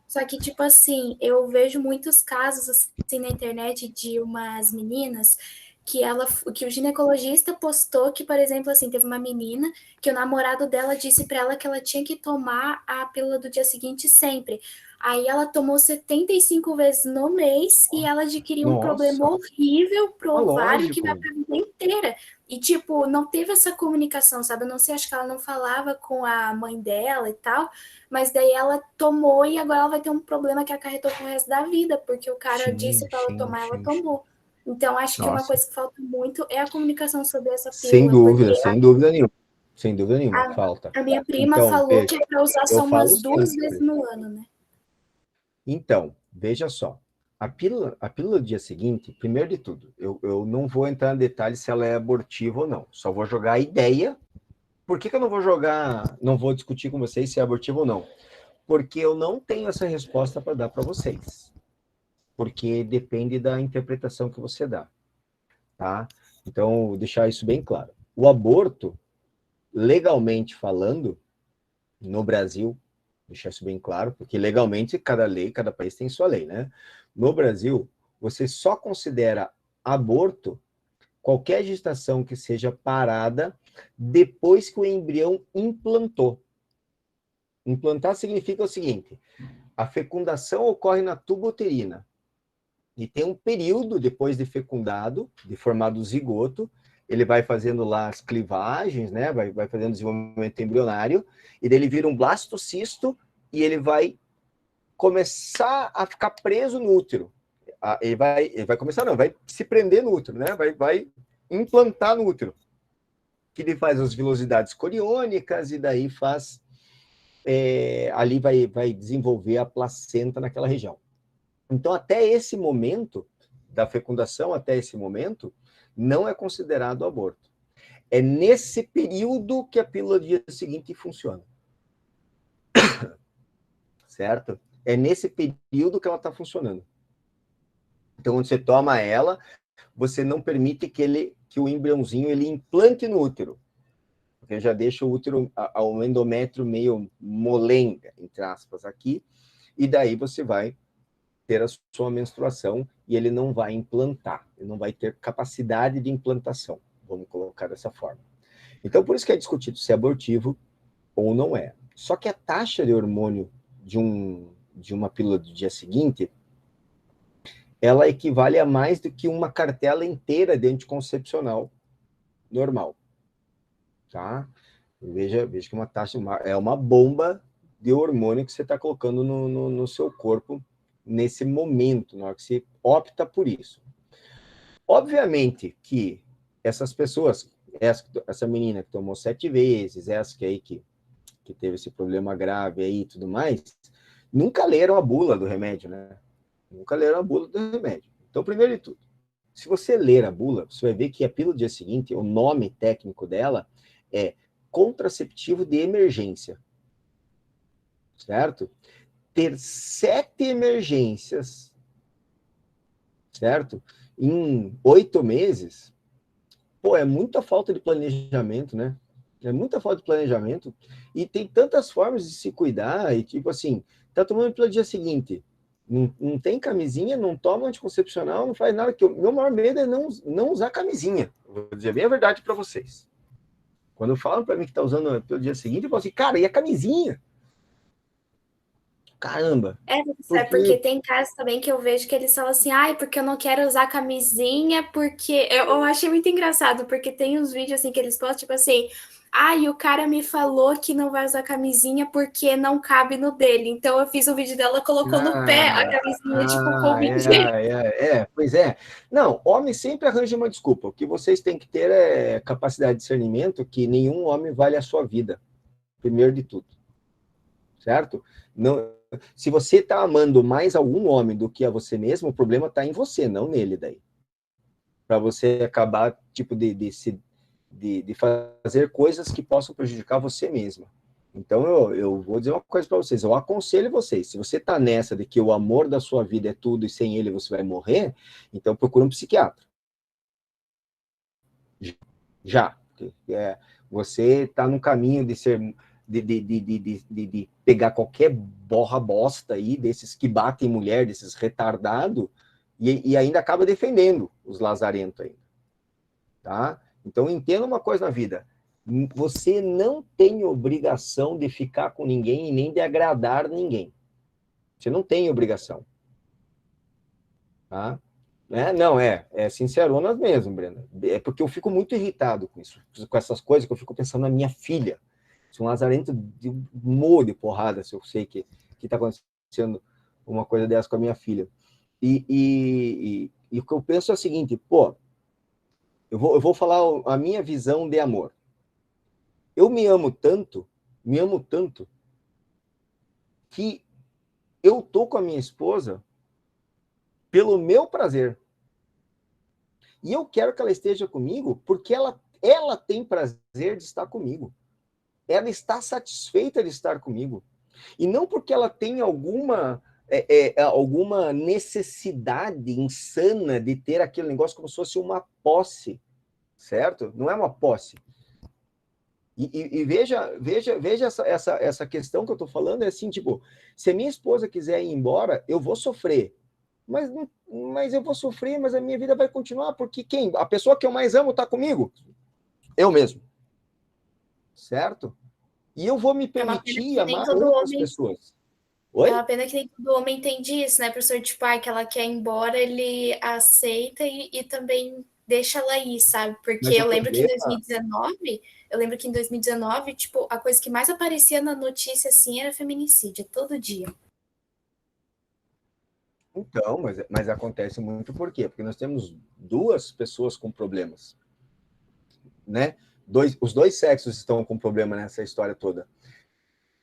Só que, tipo assim, eu vejo muitos casos assim na internet de umas meninas que o ginecologista postou que, por exemplo, assim, teve uma menina que o namorado dela disse para ela que ela tinha que tomar a pílula do dia seguinte sempre. Aí ela tomou 75 vezes no mês e ela adquiriu um problema horrível pro ovário que vai pra vida inteira. E, tipo, não teve essa comunicação, sabe? Eu não sei, acho que ela não falava com a mãe dela e tal, mas daí ela tomou e agora ela vai ter um problema que acarretou pro resto da vida, porque o cara disse para ela tomar, ela tomou. Então, acho que uma coisa que falta muito é a comunicação sobre essa
Sem
pílula.
dúvida, sem dúvida nenhuma. Sem dúvida nenhuma, falta.
A minha prima
Então,
falou que é para usar só umas 2 vezes no ano, né?
Então, veja só. A pílula do dia seguinte, primeiro de tudo, eu não vou entrar em detalhes se ela é abortiva ou não. Só vou jogar a ideia. Por que eu não vou discutir com vocês se é abortiva ou não? Porque eu não tenho essa resposta para dar para vocês. Porque depende da interpretação que você dá. Tá? Então, vou deixar isso bem claro. O aborto, legalmente falando, no Brasil, deixar isso bem claro, porque legalmente cada país tem sua lei, né? No Brasil, você só considera aborto qualquer gestação que seja parada depois que o embrião implantou. Implantar significa o seguinte: a fecundação ocorre na tuba uterina e tem um período depois de fecundado, de formado o zigoto, ele vai fazendo lá as clivagens, né? Vai fazendo desenvolvimento embrionário, e daí ele vira um blastocisto e ele vai começar a ficar preso no útero. Ele vai começar, não, vai se prender no útero, né? Vai implantar no útero. Que ele faz as velocidades coriônicas e daí faz... ali vai desenvolver a placenta naquela região. Então, até esse momento da fecundação, até esse momento, não é considerado aborto. É nesse período que a pílula do dia seguinte funciona. Certo? É nesse período que ela está funcionando. Então, quando você toma ela, você não permite que o embriãozinho ele implante no útero. Porque já deixa o útero, o endométrio meio molenga, entre aspas, aqui, e daí você vai ter a sua menstruação e ele não vai implantar, ele não vai ter capacidade de implantação, vamos colocar dessa forma. Então, por isso que é discutido se é abortivo ou não é. Só que a taxa de hormônio de uma pílula do dia seguinte, ela equivale a mais do que uma cartela inteira de anticoncepcional normal. Tá? Veja que uma taxa é uma bomba de hormônio que você está colocando no seu corpo nesse momento, na hora que você opta por isso. Obviamente que essas pessoas, essa menina que tomou 7 vezes, essa que teve esse problema grave aí e tudo mais, nunca leram a bula do remédio, né? Nunca leram a bula do remédio. Então, primeiro de tudo, se você ler a bula, você vai ver que a pílula do dia seguinte, o nome técnico dela é contraceptivo de emergência. Certo? Ter 7 emergências, certo? Em 8 meses, é muita falta de planejamento, né? É muita falta de planejamento. E tem tantas formas de se cuidar, e tipo assim, tá tomando pelo dia seguinte, não tem camisinha, não toma anticoncepcional, não faz nada. O meu maior medo é não usar camisinha. Vou dizer bem a verdade para vocês. Quando falam para mim que tá usando pelo dia seguinte, eu falo assim, cara, e a camisinha? Caramba.
Porque tem casos também que eu vejo que eles falam assim, porque eu não quero usar camisinha, porque... Eu achei muito engraçado, porque tem uns vídeos assim que eles postam, tipo assim, o cara me falou que não vai usar camisinha porque não cabe no dele. Então eu fiz um vídeo dela colocou no pé a camisinha, convite.
Pois é. Não, homem sempre arranja uma desculpa. O que vocês têm que ter é capacidade de discernimento que nenhum homem vale a sua vida, primeiro de tudo. Certo? Não, se você está amando mais algum homem do que a você mesmo, o problema está em você, não nele daí. Para você acabar, tipo, de fazer coisas que possam prejudicar você mesma. Então, eu vou dizer uma coisa para vocês, eu aconselho vocês, se você está nessa de que o amor da sua vida é tudo e sem ele você vai morrer, então procura um psiquiatra. Já. Você está no caminho de ser de pegar qualquer bosta aí, desses que batem mulher, desses retardados, e ainda acaba defendendo os lazarentos ainda. Tá? Então, entenda uma coisa na vida. Você não tem obrigação de ficar com ninguém e nem de agradar ninguém. Você não tem obrigação. Tá? Não, é sinceronas mesmo, Brenda. É porque eu fico muito irritado com isso, com essas coisas, que eu fico pensando na minha filha. Se um lazarento morre de porrada, se eu sei que está acontecendo uma coisa dessa com a minha filha. E o que eu penso é o seguinte, pô, eu vou falar a minha visão de amor. Eu me amo tanto, que eu tô com a minha esposa pelo meu prazer. E eu quero que ela esteja comigo porque ela tem prazer de estar comigo. Ela está satisfeita de estar comigo. E não porque ela tem alguma necessidade insana de ter aquele negócio como se fosse uma posse, certo? Não é uma posse. E veja essa questão que eu estou falando, é assim, tipo, se a minha esposa quiser ir embora, eu vou sofrer. Mas eu vou sofrer, mas a minha vida vai continuar, porque a pessoa que eu mais amo está comigo? Eu mesmo. Certo? E eu vou me permitir amar outras pessoas. Oi?
É uma pena que nem todo homem entende isso, né, professor? Tipo, que ela quer ir embora, ele aceita e também deixa ela ir, sabe? Porque eu lembro que em 2019, tipo, a coisa que mais aparecia na notícia, assim, era feminicídio, todo dia.
Então, mas acontece muito por quê? Porque nós temos duas pessoas com problemas, né? Os dois sexos estão com problema nessa história toda,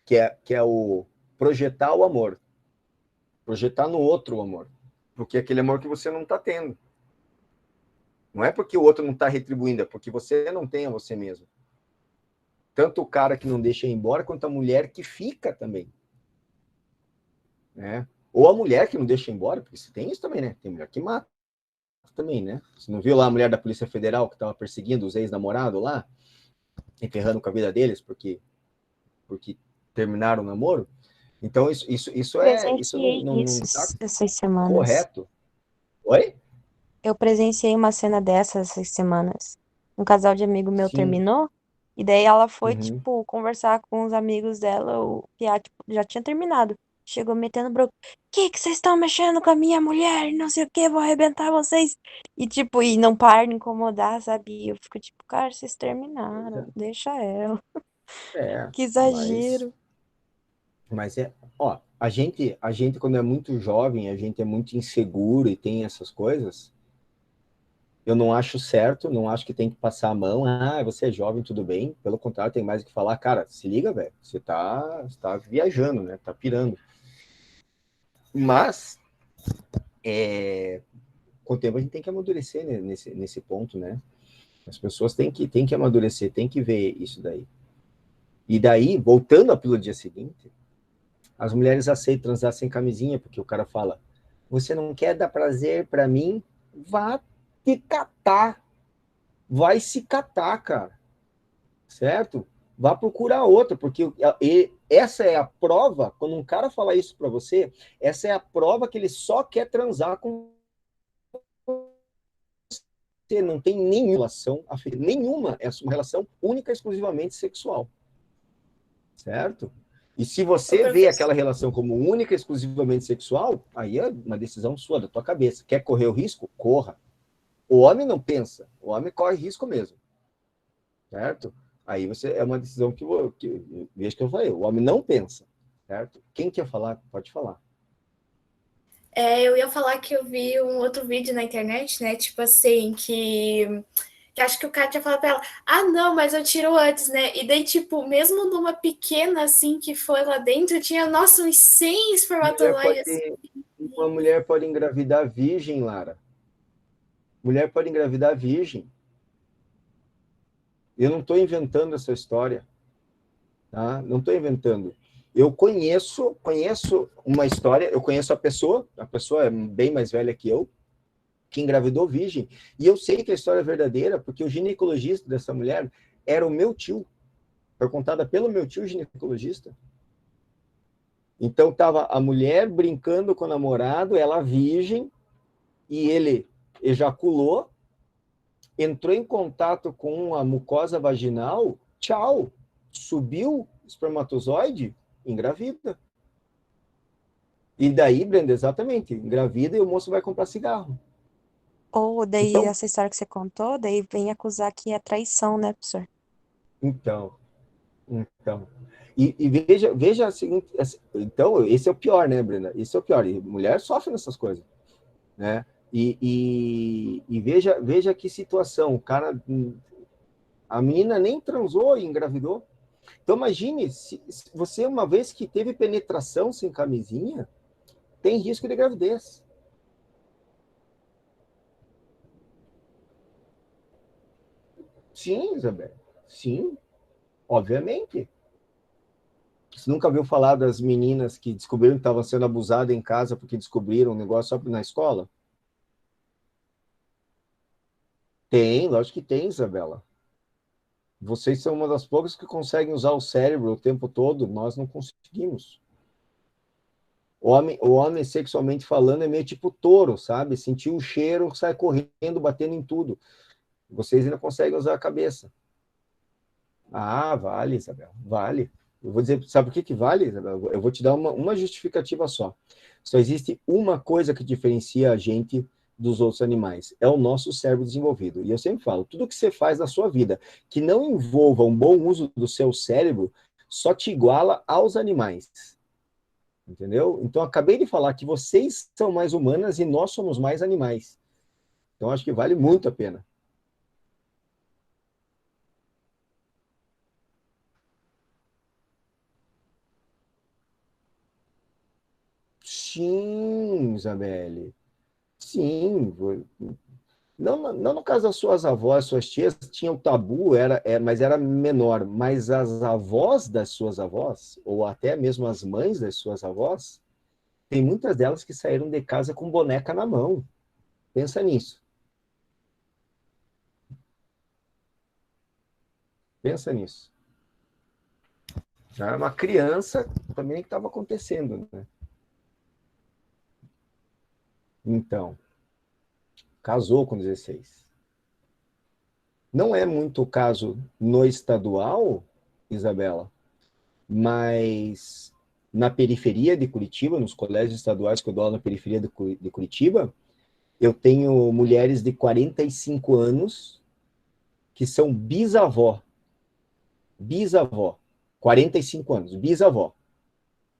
que é o projetar o amor, projetar no outro o amor, porque é aquele amor que você não está tendo. Não é porque o outro não está retribuindo, é porque você não tem a você mesmo. Tanto o cara que não deixa ir embora, quanto a mulher que fica também. Né? Ou a mulher que não deixa ir embora, porque tem isso também, né? Tem mulher que mata também, né? Você não viu lá a mulher da Polícia Federal que estava perseguindo os ex-namorados lá? Enterrando com a vida deles porque terminaram o namoro? Então, isso não está
essas semanas.
Correto. Oi?
Eu presenciei uma cena dessas essas semanas. Um casal de amigo meu terminou, e daí ela foi, tipo, conversar com os amigos dela, o piá, tipo, já tinha terminado. Chegou metendo bronca. Que vocês estão mexendo com a minha mulher? Não sei o que, vou arrebentar vocês. E, tipo, e não para de incomodar, sabe? E eu fico, tipo, cara, vocês terminaram. Deixa ela. Que exagero.
Mas a gente quando é muito jovem, a gente é muito inseguro e tem essas coisas. Eu não acho certo, não acho que tem que passar a mão. Você é jovem, tudo bem. Pelo contrário, tem mais o que falar. Cara, se liga, velho. Você tá viajando, né? Tá pirando. Mas, com o tempo a gente tem que amadurecer, né, nesse ponto, né? As pessoas têm que amadurecer, têm que ver isso daí. E daí, voltando à pílula do dia seguinte, as mulheres aceitam transar sem camisinha, porque o cara fala, você não quer dar prazer para mim? Vá te catar. Vai se catar, cara. Certo? Vá procurar outra, porque essa é a prova, quando um cara fala isso para você, essa é a prova que ele só quer transar com você, não tem nenhuma relação afetiva, nenhuma, é uma relação única e exclusivamente sexual. Certo? E se você vê aquela relação como única e exclusivamente sexual, aí é uma decisão sua, da tua cabeça. Quer correr o risco? Corra. O homem não pensa, o homem corre risco mesmo. Certo? Aí é uma decisão que veja que eu falei, o homem não pensa. Certo? Quem quer falar, pode falar.
Eu ia falar que eu vi um outro vídeo na internet, né? Tipo assim, que acho que o cara tinha falado pra ela, não, mas eu tiro antes, né? E daí, tipo, mesmo numa pequena, assim, que foi lá dentro, tinha, nossa, uns 100 espermatoloides.
Uma mulher pode engravidar virgem, Lara. Mulher pode engravidar virgem. Eu não estou inventando essa história. Tá? Não estou inventando. Eu conheço uma história, eu conheço a pessoa é bem mais velha que eu, que engravidou virgem, e eu sei que a história é verdadeira, porque o ginecologista dessa mulher era o meu tio, Foi contada pelo meu tio ginecologista. Então, estava a mulher brincando com o namorado, ela virgem, e ele ejaculou, entrou em contato com a mucosa vaginal, tchau, subiu o espermatozoide, engravida. E daí, Brenda, exatamente, engravida e o moço vai comprar cigarro.
Ou daí
Então,
essa história que você contou, daí vem acusar que é traição, né, professor?
Então. E veja a seguinte, então, esse é o pior, né, Brenda? Esse é o pior. E mulher sofre nessas coisas, né? E veja que situação. O cara, a menina nem transou e engravidou. Então, imagine, se você, uma vez que teve penetração sem camisinha, tem risco de gravidez. Sim, Isabel. Sim, obviamente. Você nunca viu falar das meninas que descobriram que estavam sendo abusadas em casa porque descobriram um negócio só na escola? Tem, lógico que tem, Isabela. Vocês são uma das poucas que conseguem usar o cérebro o tempo todo, nós não conseguimos. O homem, sexualmente falando, é meio tipo touro, sabe? Sentiu o cheiro, sai correndo, batendo em tudo. Vocês ainda conseguem usar a cabeça. Ah, vale, Isabel, vale. Eu vou dizer, sabe por que vale, Isabel? Eu vou te dar uma justificativa só. Só existe uma coisa que diferencia a gente dos outros animais, é o nosso cérebro desenvolvido. E eu sempre falo, tudo que você faz na sua vida que não envolva um bom uso do seu cérebro, só te iguala aos animais. Entendeu? Então, acabei de falar que vocês são mais humanas e nós somos mais animais. Então, acho que vale muito a pena. Sim, Isabelle. Sim. Não no caso das suas avós, suas tias, tinham tabu, mas era menor. Mas as avós das suas avós, ou até mesmo as mães das suas avós, tem muitas delas que saíram de casa com boneca na mão. Pensa nisso. Pensa nisso. Já era uma criança, também que estava acontecendo, né? Então, casou com 16. Não é muito o caso no estadual, Isabela, mas na periferia de Curitiba, nos colégios estaduais que eu dou aula na periferia de Curitiba, eu tenho mulheres de 45 anos que são bisavó. Bisavó. 45 anos, bisavó.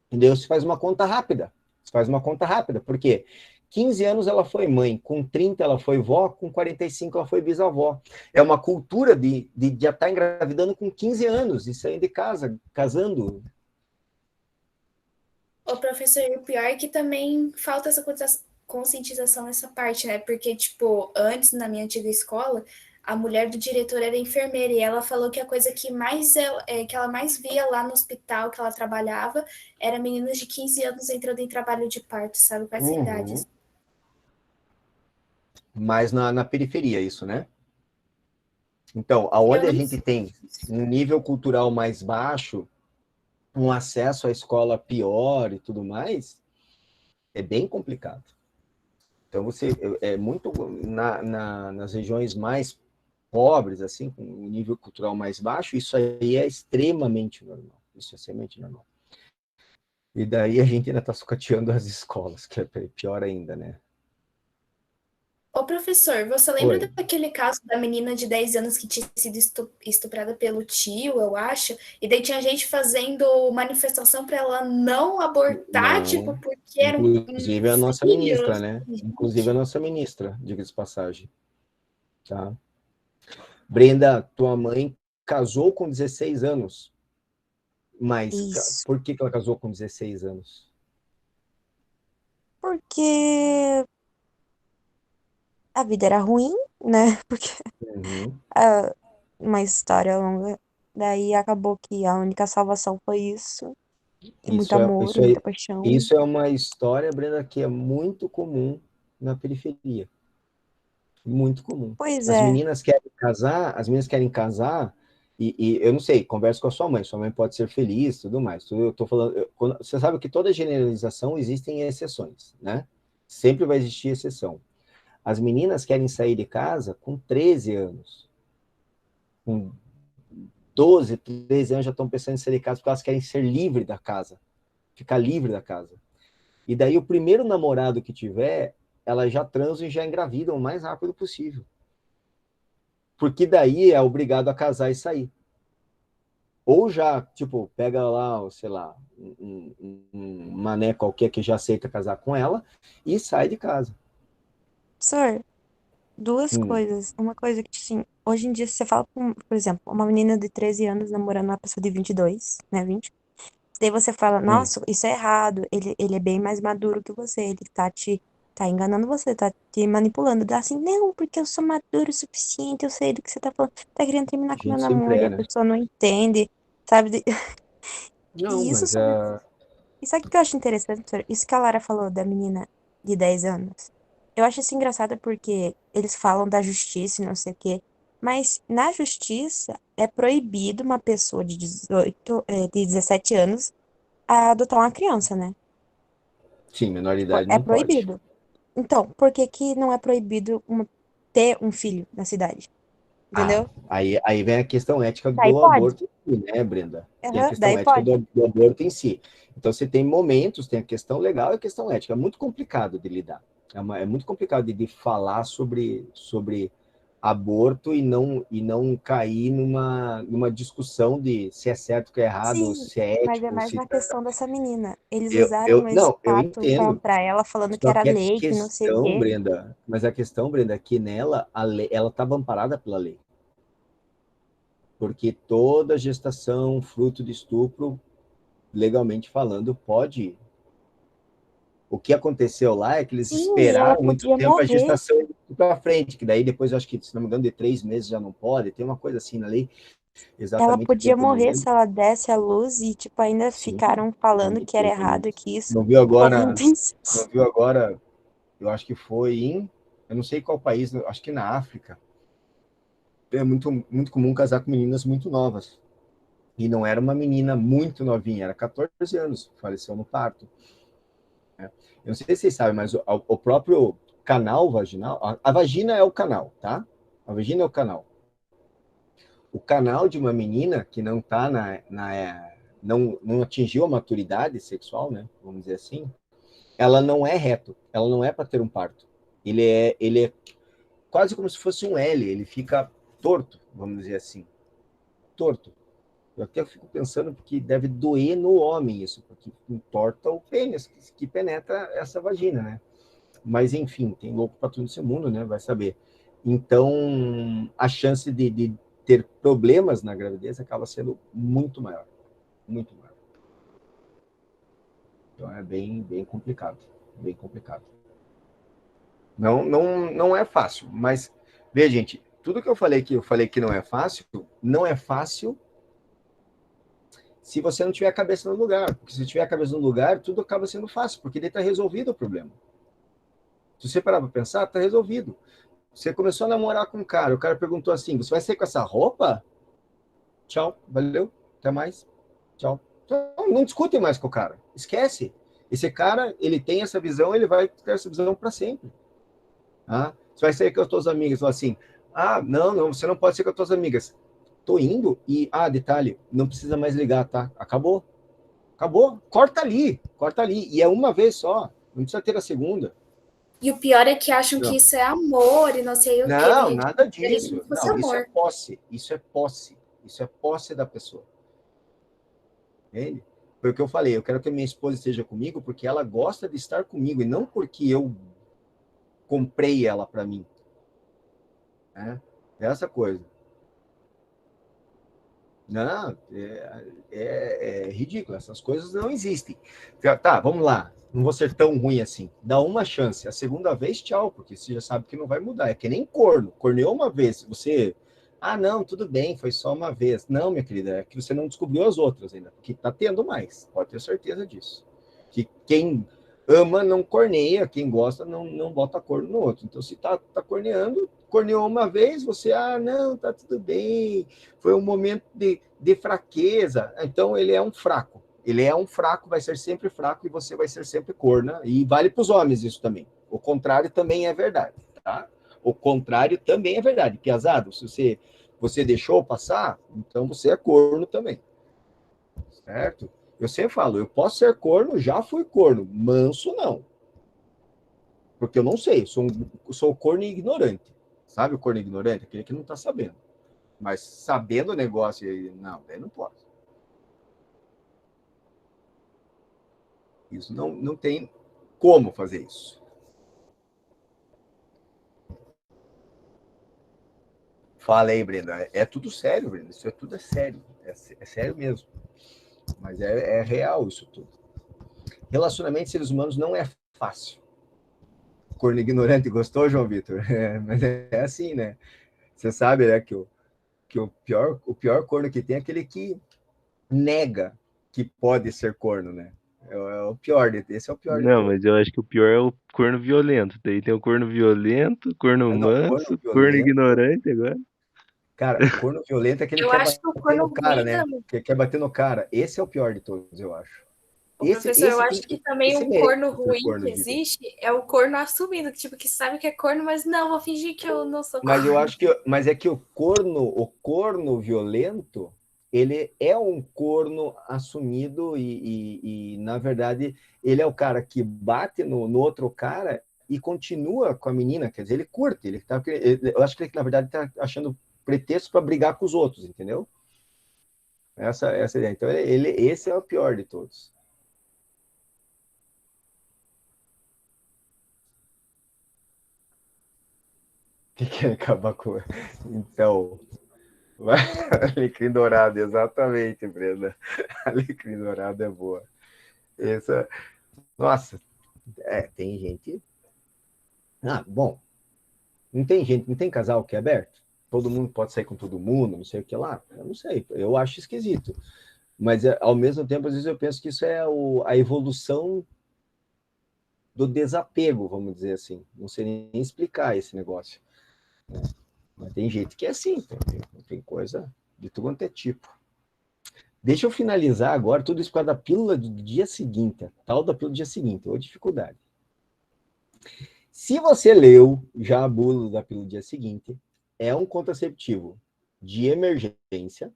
Entendeu? Você faz uma conta rápida. Você faz uma conta rápida, porque 15 anos ela foi mãe, com 30 ela foi vó, com 45 ela foi bisavó. É uma cultura de já estar engravidando com 15 anos e saindo de casa, casando.
Ô, professor, o pior é que também falta essa conscientização nessa parte, né? Porque, tipo, antes, na minha antiga escola, a mulher do diretor era enfermeira e ela falou que a coisa que que ela mais via lá no hospital que ela trabalhava era meninas de 15 anos entrando em trabalho de parto, sabe? Com essa idade.
Mas na periferia, isso, né? Então, aonde a gente tem um nível cultural mais baixo, um acesso à escola pior e tudo mais, é bem complicado. Então, é muito nas regiões mais pobres, assim, com um nível cultural mais baixo, isso aí é extremamente normal. Isso é extremamente normal. E daí a gente ainda está sucateando as escolas, que é pior ainda, né?
Ô, professor, você lembra daquele caso da menina de 10 anos que tinha sido estuprada pelo tio, eu acho? E daí tinha gente fazendo manifestação para ela não abortar,
Não.
Tipo, porque era
inclusive a nossa ministra, né? Inclusive a nossa ministra, diga-se de passagem. Tá? Brenda, tua mãe casou com 16 anos. Mas
Isso.
Por que ela casou com 16 anos?
Porque a vida era ruim, né? Porque uma história longa. Daí acabou que a única salvação foi isso. E muito amor, muita paixão.
Isso é uma história, Brenda, que é muito comum na periferia. Muito comum.
Pois
As
é.
meninas querem casar, E eu não sei, conversa com a sua mãe pode ser feliz, tudo mais. Eu tô falando, você sabe que toda generalização existem exceções, né? Sempre vai existir exceção. As meninas querem sair de casa com 13 anos. Com 12, 13 anos já estão pensando em sair de casa porque elas querem ser livres da casa. Ficar livre da casa. E daí o primeiro namorado que tiver, elas já transam e já engravidam o mais rápido possível. Porque daí é obrigado a casar e sair. Ou já, tipo, pega lá, sei lá, um mané qualquer que já aceita casar com ela e sai de casa.
Professor, duas coisas. Uma coisa que, assim, hoje em dia, se você fala, por exemplo, uma menina de 13 anos namorando uma pessoa de 22, né, 20. Daí você fala, nossa, isso é errado, ele é bem mais maduro que você, ele tá enganando você, tá te manipulando. Dá assim, não, porque eu sou maduro o suficiente, eu sei do que você tá falando, tá querendo terminar
A
com meu
gente sempre
namoro, e
é,
a
né?
pessoa não entende, sabe?
Não,
E isso
mas
sobre. E sabe o que eu acho interessante, professor? Isso que a Lara falou da menina de 10 anos. Eu acho isso engraçado porque eles falam da justiça e não sei o quê. Mas na justiça é proibido uma pessoa de 18, de 17 anos a adotar uma criança, né?
sim,
Tipo,
menoridade
é
não pode.
proibido. Então, por que que não é proibido ter um filho na cidade?
Ah,
Entendeu?
aí vem a questão ética
Daí
do
pode.
aborto em si, né, Brenda? Tem a
Aham,
questão
daí
ética
pode.
do aborto em si. Então, você tem momentos, tem a questão legal e a questão ética. É muito complicado de lidar. É muito complicado de falar sobre aborto e não cair numa discussão de se é certo ou é errado,
Sim,
se é
mas é
ético,
mais
se...
na questão dessa menina. Eles
Eu,
usaram esse
não, eu
fato
entendo.
contra ela, falando que
Só
era
que a
lei, que não sei o
questão,
quê.
Brenda, mas a questão, Brenda, é que nela, a lei, ela estava amparada pela lei. Porque toda gestação, fruto de estupro, legalmente falando, pode. O que aconteceu lá é que eles
Sim, e ela
esperaram muito
podia
tempo a
morrer.
gestação ir para frente, que daí depois, eu acho que, se não me engano, de 3 meses já não pode, tem uma coisa assim na lei,
Ela
exatamente o
podia
tempo eu não
morrer se
lembro.
ela desse a luz e, tipo, ainda
Sim,
ficaram falando que era errado e
exatamente.
que isso
Não viu
era
agora, não
impossível.
viu agora, eu acho que foi eu não sei qual país, acho que na África, é muito comum casar com meninas muito novas. E não era uma menina muito novinha, era 14 anos, faleceu no parto. Eu não sei se vocês sabem, mas o próprio canal vaginal, a vagina é o canal, tá? A vagina é o canal. O canal de uma menina que não tá não atingiu a maturidade sexual, né? Vamos dizer assim, ela não é reto, ela não é para ter um parto. Ele é quase como se fosse um L, ele fica torto, vamos dizer assim, torto. Eu até fico pensando que deve doer no homem isso, porque entorta o pênis que penetra essa vagina, né? Mas, enfim, tem louco para tudo nesse mundo, né? Vai saber. Então, a chance de ter problemas na gravidez acaba sendo muito maior. Muito maior. Então, é bem complicado. Bem complicado. Não é fácil, mas, veja, gente, tudo que eu falei que não é fácil se você não tiver a cabeça no lugar. Porque se tiver a cabeça no lugar, tudo acaba sendo fácil, porque daí está resolvido o problema. Se você parar para pensar, está resolvido. Você começou a namorar com um cara, o cara perguntou assim: você vai sair com essa roupa? Tchau, valeu, até mais, tchau. Então, não discute mais com o cara, esquece. Esse cara, ele tem essa visão, ele vai ter essa visão para sempre. Ah, você vai sair com as tuas amigas, fala assim: ah, não, você não pode sair com as tuas amigas. Tô indo e, detalhe, não precisa mais ligar, tá? Acabou. Corta ali. E é uma vez só, não precisa ter a segunda.
E o pior é que acham que
Não.
isso é amor e não sei o que.
Não,
Tem gente
nada
que acredita
disso.
que fosse
Não, isso é
amor.
posse. Isso é posse da pessoa. Entende? Foi o que eu falei. Eu quero que a minha esposa esteja comigo porque ela gosta de estar comigo e não porque eu comprei ela para mim. Né? É essa coisa. Não, é ridículo. Essas coisas não existem. Tá, vamos lá. Não vou ser tão ruim assim. Dá uma chance. A segunda vez, tchau, porque você já sabe que não vai mudar. É que nem corno. Corneou uma vez. Você. Ah, não, tudo bem, foi só uma vez. Não, minha querida, é que você não descobriu as outras ainda, porque tá tendo mais. Pode ter certeza disso. Que quem ama não corneia, quem gosta não bota corno no outro. Então, se tá corneando, corneou uma vez, você, não, tá tudo bem, foi um momento de fraqueza. Então, ele é um fraco. Ele é um fraco, vai ser sempre fraco e você vai ser sempre corna. E vale para os homens isso também. O contrário também é verdade, tá? O contrário também é verdade. Piazado, se você deixou passar, então você é corno também. Certo? Eu sempre falo, eu posso ser corno, já fui corno. Manso, não. Porque eu não sei, sou corno ignorante. Sabe o corno ignorante? Aquele que não está sabendo. Mas sabendo o negócio, não, daí não posso. Isso não tem como fazer isso. Fala aí, Brenda. É tudo sério, Brenda. Isso tudo é sério. É sério mesmo. Mas é real isso tudo. Relacionamento de seres humanos não é fácil. Corno ignorante, gostou, João Vitor? Mas é assim, né? Você sabe, né, que o pior corno que tem é aquele que nega que pode ser corno, né? É o pior, esse é o pior de
Não,
todos.
mas eu acho que o pior é o corno violento. Daí tem o corno violento, corno manso, corno ignorante agora.
Cara, o corno violento é aquele que quer bater no cara, né? Que quer bater no cara. Esse é o pior de todos, eu acho.
Professor, eu acho que também um corno ruim que existe é o corno assumido, tipo, que sabe que é corno, mas não, vou fingir que eu não sou corno.
Mas eu acho mas é que o corno violento, ele é um corno assumido e na verdade, ele é o cara que bate no outro cara e continua com a menina, quer dizer, ele curte, eu acho que ele, na verdade, está achando pretexto para brigar com os outros, entendeu? Essa é a ideia. Então, esse é o pior de todos. Que quer acabar com... Então... Alecrim dourado, exatamente, Brenda. Alecrim dourado é boa. Nossa, tem gente... bom, não tem casal que é aberto? Todo mundo pode sair com todo mundo, não sei o que lá? Eu não sei, eu acho esquisito. Mas, ao mesmo tempo, às vezes eu penso que isso é a evolução do desapego, vamos dizer assim. Não sei nem explicar esse negócio. Né? Mas tem gente que é assim, tem coisa de tudo quanto é tipo. Deixa eu finalizar agora tudo isso por causa da pílula do dia seguinte, a tal da pílula do dia seguinte, ou dificuldade. Se você leu já a bula da pílula do dia seguinte, é um contraceptivo de emergência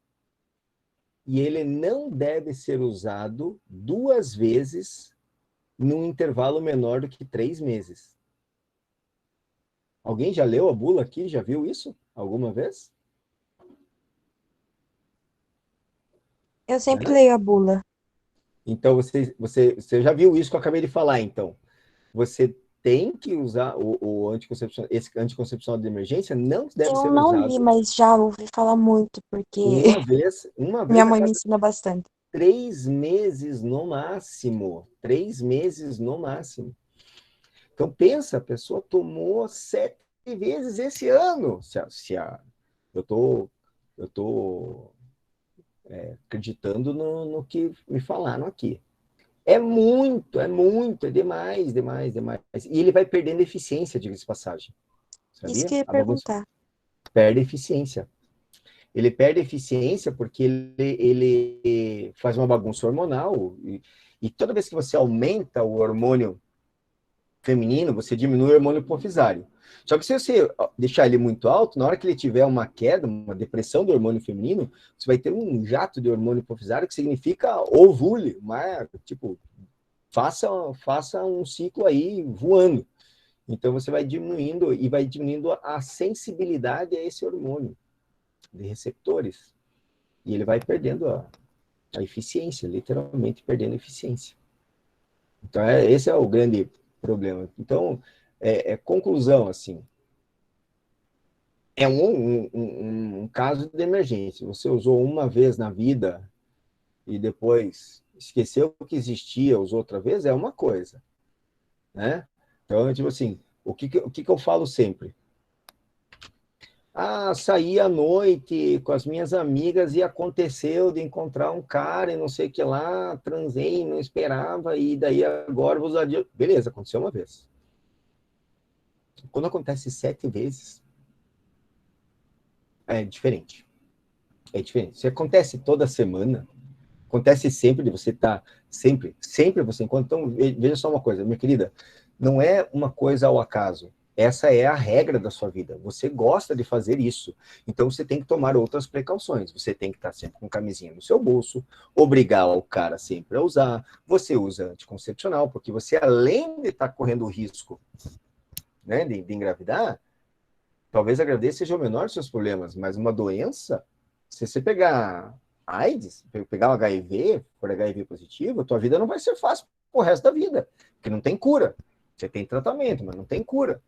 e ele não deve ser usado 2 vezes num intervalo menor do que 3 meses. Alguém já leu a bula aqui? Já viu isso alguma vez?
Eu sempre leio a bula.
Então, você já viu isso que eu acabei de falar, então. Você tem que usar o anticoncepcional, esse anticoncepcional de emergência não deve ser usado.
Eu não li, mas já ouvi falar muito, porque
uma vez
minha mãe me ensina bastante.
3 meses no máximo. 3 meses no máximo. Então, pensa, a pessoa tomou 7 vezes esse ano. Eu tô acreditando no que me falaram aqui. É demais. E ele vai perdendo eficiência, diga-se de passagem. Sabia?
Isso que eu ia perguntar.
Perde eficiência. Ele perde eficiência porque ele faz uma bagunça hormonal e toda vez que você aumenta o hormônio feminino, você diminui o hormônio hipofisário. Só que se você deixar ele muito alto, na hora que ele tiver uma queda, uma depressão do hormônio feminino, você vai ter um jato de hormônio hipofisário que significa ovule, mas, tipo, faça um ciclo aí voando. Então você vai diminuindo a sensibilidade a esse hormônio de receptores. E ele vai perdendo a eficiência, literalmente perdendo a eficiência. Então esse é o grande problema. Então, conclusão, assim, é um caso de emergência. Você usou uma vez na vida e depois esqueceu que existia, usou outra vez, é uma coisa, né? Então, tipo assim, o que eu falo sempre? Saí à noite com as minhas amigas e aconteceu de encontrar um cara e não sei o que lá, transei, não esperava, e daí agora vou usar... Beleza, aconteceu uma vez. Quando acontece 7 vezes, É diferente. É diferente. Se acontece toda semana, acontece sempre, você tá sempre você encontra. Então, veja só uma coisa, minha querida, não é uma coisa ao acaso. Essa é a regra da sua vida. Você gosta de fazer isso. Então, você tem que tomar outras precauções. Você tem que estar sempre com camisinha no seu bolso, obrigar o cara sempre a usar. Você usa anticoncepcional, porque você, além de estar correndo o risco, né, de engravidar, talvez a gravidez seja o menor dos seus problemas, mas uma doença, se você pegar AIDS, pegar um HIV, por HIV positivo, a tua vida não vai ser fácil pro resto da vida, porque não tem cura. Você tem tratamento, mas não tem cura.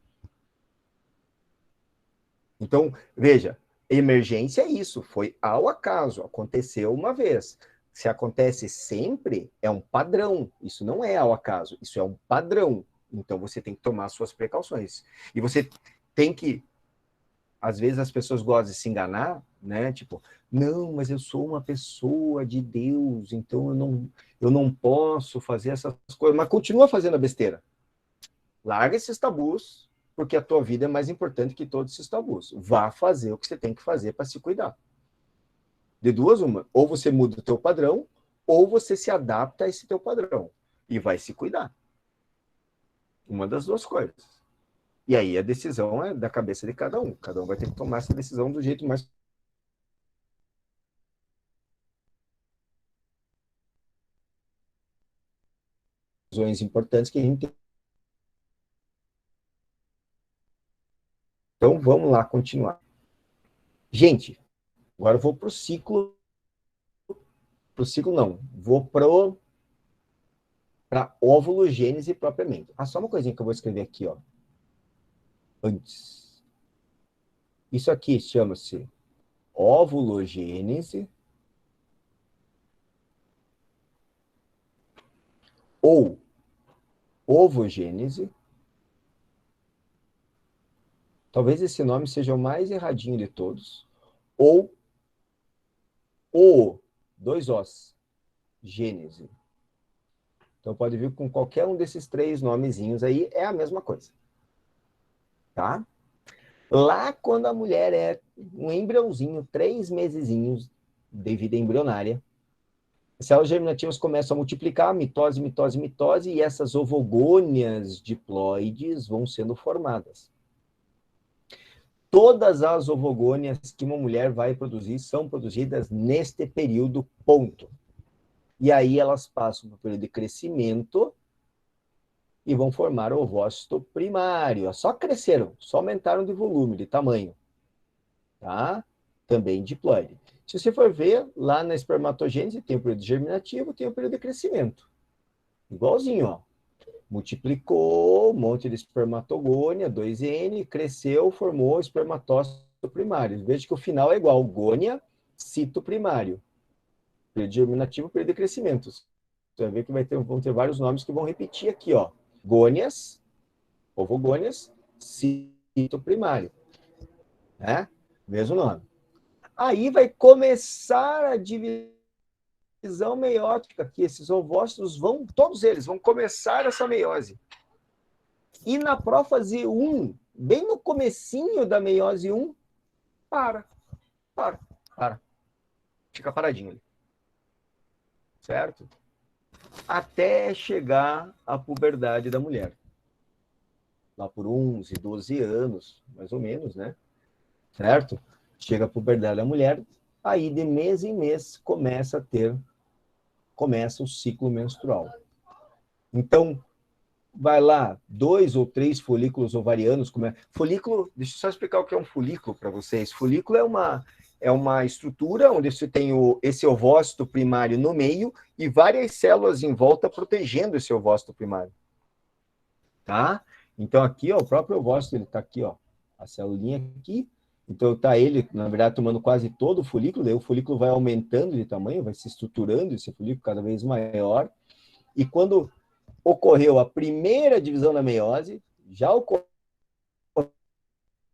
Então, veja, emergência é isso, foi ao acaso, aconteceu uma vez. Se acontece sempre, é um padrão. Isso não é ao acaso, isso é um padrão. Então, você tem que tomar suas precauções. E você tem que... Às vezes as pessoas gostam de se enganar, né? Tipo, não, mas eu sou uma pessoa de Deus, então eu não posso fazer essas coisas. Mas continua fazendo a besteira. Larga esses tabus, porque a tua vida é mais importante que todos esses tabus. Vá fazer o que você tem que fazer para se cuidar. De duas, uma. Ou você muda o teu padrão, ou você se adapta a esse teu padrão. E vai se cuidar. Uma das duas coisas. E aí a decisão é da cabeça de cada um. Cada um vai ter que tomar essa decisão do jeito mais... Decisões importantes que a gente tem. Então, vamos lá continuar. Gente, agora eu vou para o ciclo... Para o ciclo, não. Vou para ovulogênese propriamente. Ah, só uma coisinha que eu vou escrever aqui, ó. Antes. Isso aqui chama-se ovulogênese ou ovogênese. Talvez esse nome seja o mais erradinho de todos. Ou dois Os, gênese. Então pode vir com qualquer um desses três nomezinhos aí, é a mesma coisa. Tá? Lá quando a mulher é um embriãozinho, 3 mesezinhos de vida embrionária, as células germinativas começam a multiplicar, mitose, mitose, mitose, e essas ovogônias diploides vão sendo formadas. Todas as ovogônias que uma mulher vai produzir são produzidas neste período, ponto. E aí elas passam para o período de crescimento e vão formar o ovócito primário. Só cresceram, só aumentaram de volume, de tamanho. Tá? Também diploide. Se você for ver, lá na espermatogênese tem o período germinativo, tem o período de crescimento. Igualzinho, ó. Multiplicou, um monte de espermatogônia, 2N, cresceu, formou o espermatócito primário. Veja que o final é igual, gônia, cito primário. Período germinativo, período de crescimento. Você vai ver que vão ter vários nomes que vão repetir aqui, ó. Gônias, ovogônias, cito primário. Né? Mesmo nome. Aí vai começar a divisão meiótica, que esses ovócitos vão, todos eles vão começar essa meiose. E na prófase 1, bem no comecinho da meiose 1, para. Fica paradinho ali. Certo? Até chegar à puberdade da mulher. Lá por 11, 12 anos, mais ou menos, né? Certo? Chega a puberdade da mulher, aí de mês em mês começa o ciclo menstrual. Então, vai lá, 2 ou 3 folículos ovarianos. Folículo, deixa eu só explicar o que é um folículo para vocês. Folículo é uma estrutura onde você tem esse ovócito primário no meio e várias células em volta protegendo esse ovócito primário. Tá? Então, aqui, ó, o próprio ovócito, ele está aqui, ó, a celulinha aqui. Então, está ele, na verdade, tomando quase todo o folículo, daí o folículo vai aumentando de tamanho, vai se estruturando, esse folículo cada vez maior. E quando ocorreu a primeira divisão da meiose, já ocorreu a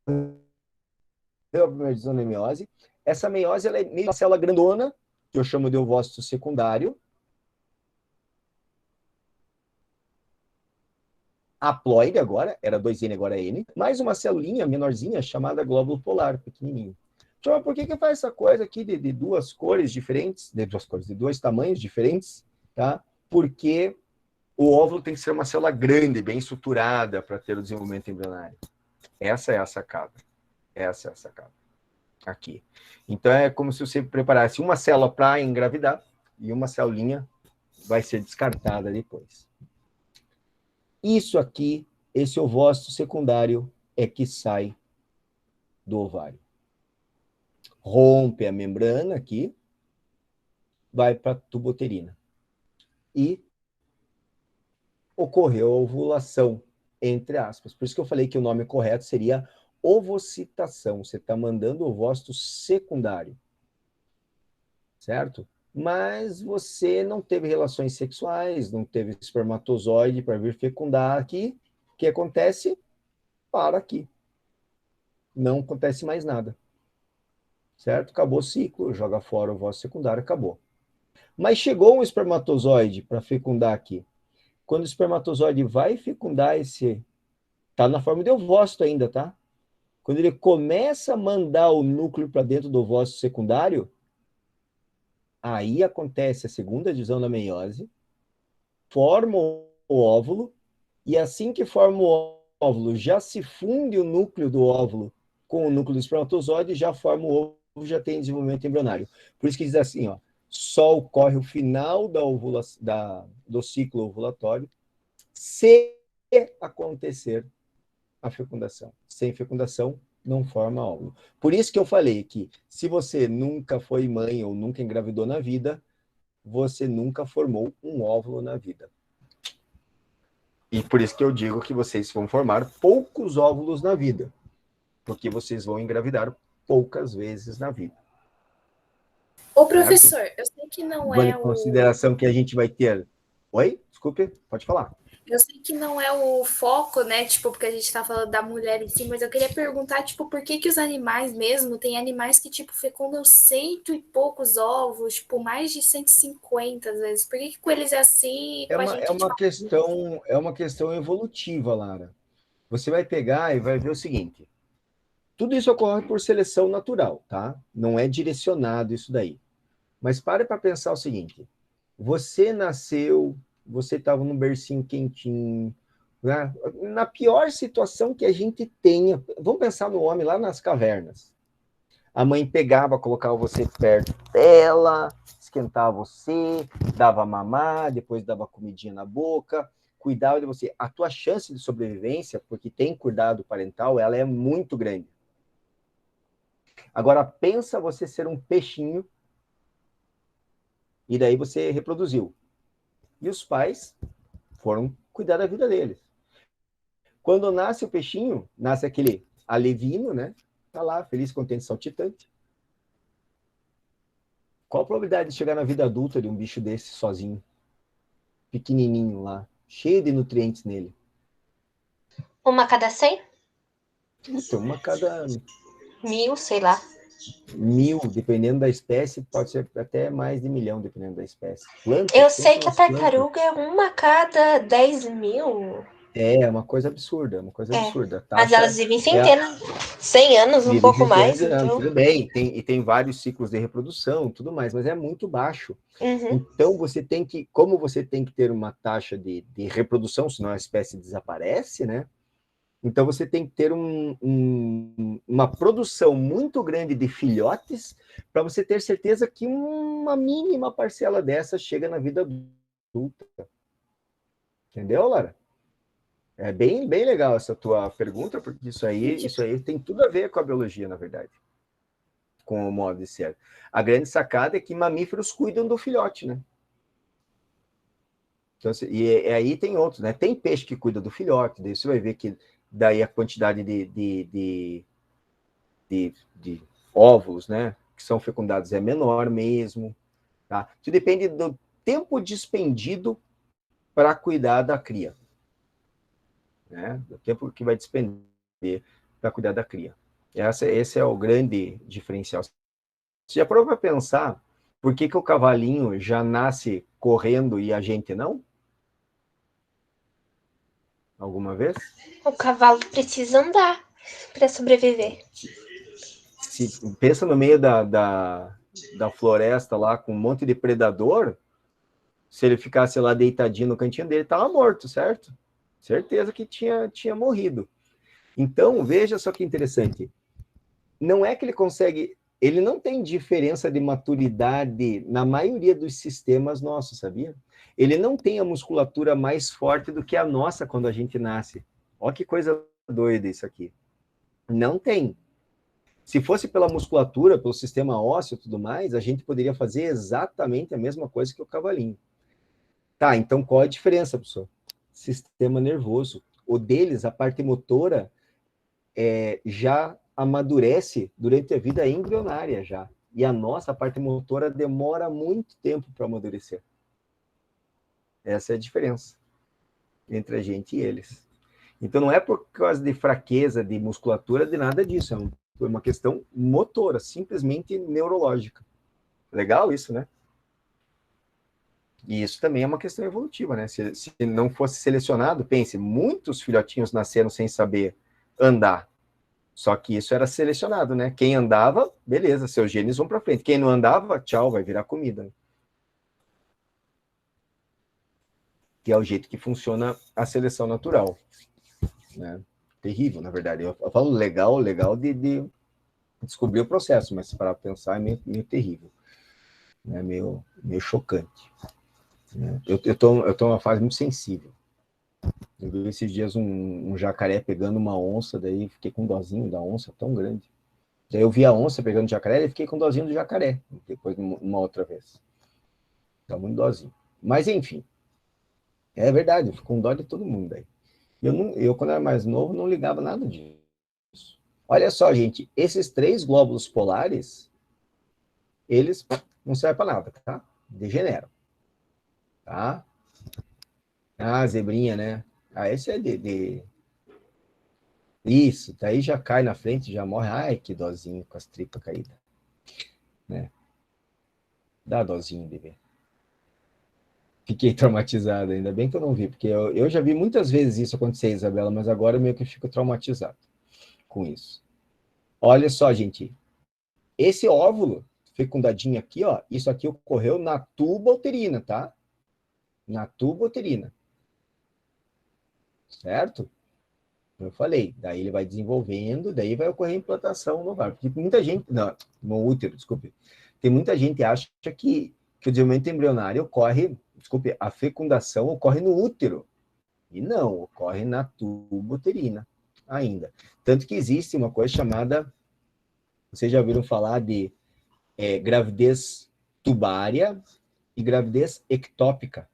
primeira divisão da meiose, essa meiose ela é meio uma célula grandona, que eu chamo de ovócito secundário, haploide agora, era 2N, agora é N, mais uma celulinha menorzinha chamada glóbulo polar, pequenininho. Então, por que faz essa coisa aqui de duas cores diferentes, de dois tamanhos diferentes, tá? Porque o óvulo tem que ser uma célula grande, bem estruturada para ter o desenvolvimento embrionário. Essa é a sacada. Essa é a sacada. Aqui. Então, é como se você preparasse uma célula para engravidar e uma celulinha vai ser descartada depois. Isso aqui, esse ovócito secundário, é que sai do ovário. Rompe a membrana aqui, vai para a tuboterina. E ocorreu a ovulação, entre aspas. Por isso que eu falei que o nome correto seria ovocitação. Você está mandando o ovócito secundário. Certo? Mas você não teve relações sexuais, não teve espermatozoide para vir fecundar aqui. O que acontece? Para aqui. Não acontece mais nada. Certo? Acabou o ciclo, joga fora o ovócito secundário, acabou. Mas chegou um espermatozoide para fecundar aqui. Quando o espermatozoide vai fecundar esse... Está na forma de ovócito ainda, tá? Quando ele começa a mandar o núcleo para dentro do ovócito secundário, aí acontece a segunda divisão da meiose, forma o óvulo, e assim que forma o óvulo, já se funde o núcleo do óvulo com o núcleo do espermatozoide, já forma o óvulo, já tem desenvolvimento embrionário. Por isso que diz assim, ó, só ocorre o final do ciclo ovulatório se acontecer a fecundação. Sem fecundação, não forma óvulo. Por isso que eu falei que se você nunca foi mãe ou nunca engravidou na vida, você nunca formou um óvulo na vida. E por isso que eu digo que vocês vão formar poucos óvulos na vida, porque vocês vão engravidar poucas vezes na vida.
Ô, professor, eu sei que não
Levando
é
em consideração que a gente vai ter... Oi? Desculpe, pode falar.
Eu sei que não é o foco, né, tipo, porque a gente tá falando da mulher em si, mas eu queria perguntar, tipo, por que os animais mesmo, tem animais que, tipo, fecundam 100 e poucos ovos, tipo, mais de 150 às vezes. Por que com eles é assim, com a gente...
É uma questão evolutiva, Lara. Você vai pegar e vai ver o seguinte, tudo isso ocorre por seleção natural, tá? Não é direcionado isso daí. Mas pare para pensar o seguinte, você nasceu, você estava num bercinho quentinho, né? Na pior situação que a gente tenha, vamos pensar no homem lá nas cavernas. A mãe pegava, colocava você perto dela, esquentava você, dava mamar, depois dava comidinha na boca, cuidava de você. A tua chance de sobrevivência, porque tem cuidado parental, ela é muito grande. Agora, pensa você ser um peixinho, e daí você reproduziu. E os pais foram cuidar da vida deles. Quando nasce o peixinho, nasce aquele alevino, né? Tá lá, feliz, contente, saltitante. Qual a probabilidade de chegar na vida adulta de um bicho desse sozinho? Pequenininho lá, cheio de nutrientes nele.
Uma a cada 100?
Puta, uma a cada...
1000, sei lá.
1000, dependendo da espécie, pode ser até mais de 1.000.000, dependendo da espécie.
Plantas, eu sei que a tartaruga é uma a cada 10.000.
É uma coisa absurda, uma coisa absurda.
Mas elas vivem centenas, 100 anos, um pouco mais. Então...
Tudo bem, tem vários ciclos de reprodução, tudo mais, mas é muito baixo.
Uhum.
Então, você tem que, como você tem que ter uma taxa de reprodução, senão a espécie desaparece, né? Então, você tem que ter uma produção muito grande de filhotes para você ter certeza que uma mínima parcela dessa chega na vida adulta. Entendeu, Lara? É bem legal essa tua pergunta, porque isso aí tem tudo a ver com a biologia, na verdade. Com o modo de ser. A grande sacada é que mamíferos cuidam do filhote, né? Então, e aí tem outros, né? Tem peixe que cuida do filhote, daí você vai ver que daí a quantidade de óvulos, né, que são fecundados é menor mesmo, tá? Isso depende do tempo despendido para cuidar da cria, né? Do tempo que vai despender para cuidar da cria. Esse é o grande diferencial. Você já parou para pensar por que o cavalinho já nasce correndo e a gente não? Alguma vez?
O cavalo precisa andar para sobreviver.
pensa no meio da floresta lá, com um monte de predador, se ele ficasse lá deitadinho no cantinho dele, estava morto, certo? Certeza que tinha morrido. Então, veja só que interessante. Não é que ele consegue... Ele não tem diferença de maturidade na maioria dos sistemas nossos, sabia? Ele não tem a musculatura mais forte do que a nossa quando a gente nasce. Olha que coisa doida isso aqui. Não tem. Se fosse pela musculatura, pelo sistema ósseo e tudo mais, a gente poderia fazer exatamente a mesma coisa que o cavalinho. Tá, então qual é a diferença, professor? Sistema nervoso. O deles, a parte motora, já amadurece durante a vida embrionária já. E a nossa, a parte motora, demora muito tempo para amadurecer. Essa é a diferença entre a gente e eles. Então não é por causa de fraqueza, de musculatura, de nada disso. É uma questão motora, simplesmente neurológica. Legal isso, né? E isso também é uma questão evolutiva, né? Se não fosse selecionado, pense, muitos filhotinhos nasceram sem saber andar. Só que isso era selecionado, né? Quem andava, beleza, seus genes vão para frente. Quem não andava, tchau, vai virar comida. Que é o jeito que funciona a seleção natural. Né? Terrível, na verdade. Eu falo legal de descobrir o processo, mas para pensar é meio terrível. É meio chocante. Eu tô numa fase muito sensível. Eu vi esses dias um jacaré pegando uma onça, daí fiquei com dozinho da onça, tão grande. Daí eu vi a onça pegando o jacaré e fiquei com dozinho do jacaré, depois uma outra vez. Tá muito dozinho. Mas enfim, é verdade, eu fico com dó de todo mundo daí. Eu, quando era mais novo, não ligava nada disso. Olha só, gente, esses 3 glóbulos polares, eles não servem para nada, tá? Degeneram. Tá? Ah, zebrinha, né? Ah, esse é Isso, daí já cai na frente, já morre. Ai, que dozinho com as tripas caídas. Né? Dá dozinho de ver. Fiquei traumatizado, ainda bem que eu não vi, porque eu já vi muitas vezes isso acontecer, Isabela, mas agora eu meio que fico traumatizado com isso. Olha só, gente. Esse óvulo fecundadinho aqui, ó, isso aqui ocorreu na tuba uterina, tá? Na tuba uterina. Certo? Eu falei, daí ele vai desenvolvendo, daí vai ocorrer implantação no ovário. Porque muita gente, não, no útero, desculpe. Tem muita gente que acha que o desenvolvimento embrionário ocorre, desculpe, a fecundação ocorre no útero. E não, ocorre na tuba uterina ainda. Tanto que existe uma coisa chamada, vocês já ouviram falar de gravidez tubária e gravidez ectópica.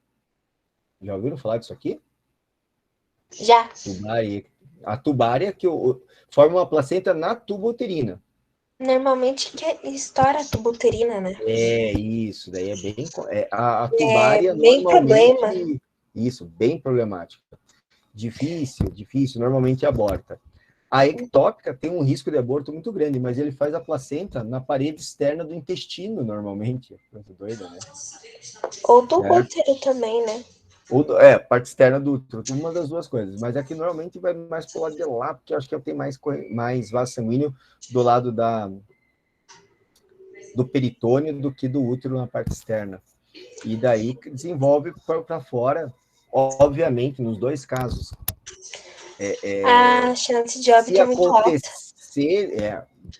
Já ouviram falar disso aqui?
Já.
A tubária que forma uma placenta na tuba uterina.
Normalmente que estoura a tuba uterina, né?
É, isso, daí é bem... a tubária
é bem
normalmente...
problema.
Isso, bem problemática. Difícil, normalmente aborta. A ectópica tem um risco de aborto muito grande, mas ele faz a placenta na parede externa do intestino, normalmente. Coisa doida, né?
Ou do útero também, né?
Parte externa do útero, uma das duas coisas. Mas aqui normalmente vai mais pro lado de lá, porque eu acho que tem mais vaso sanguíneo do lado do peritônio do que do útero na parte externa. E daí desenvolve para fora, obviamente, nos dois casos.
A chance de óbito é muito alta.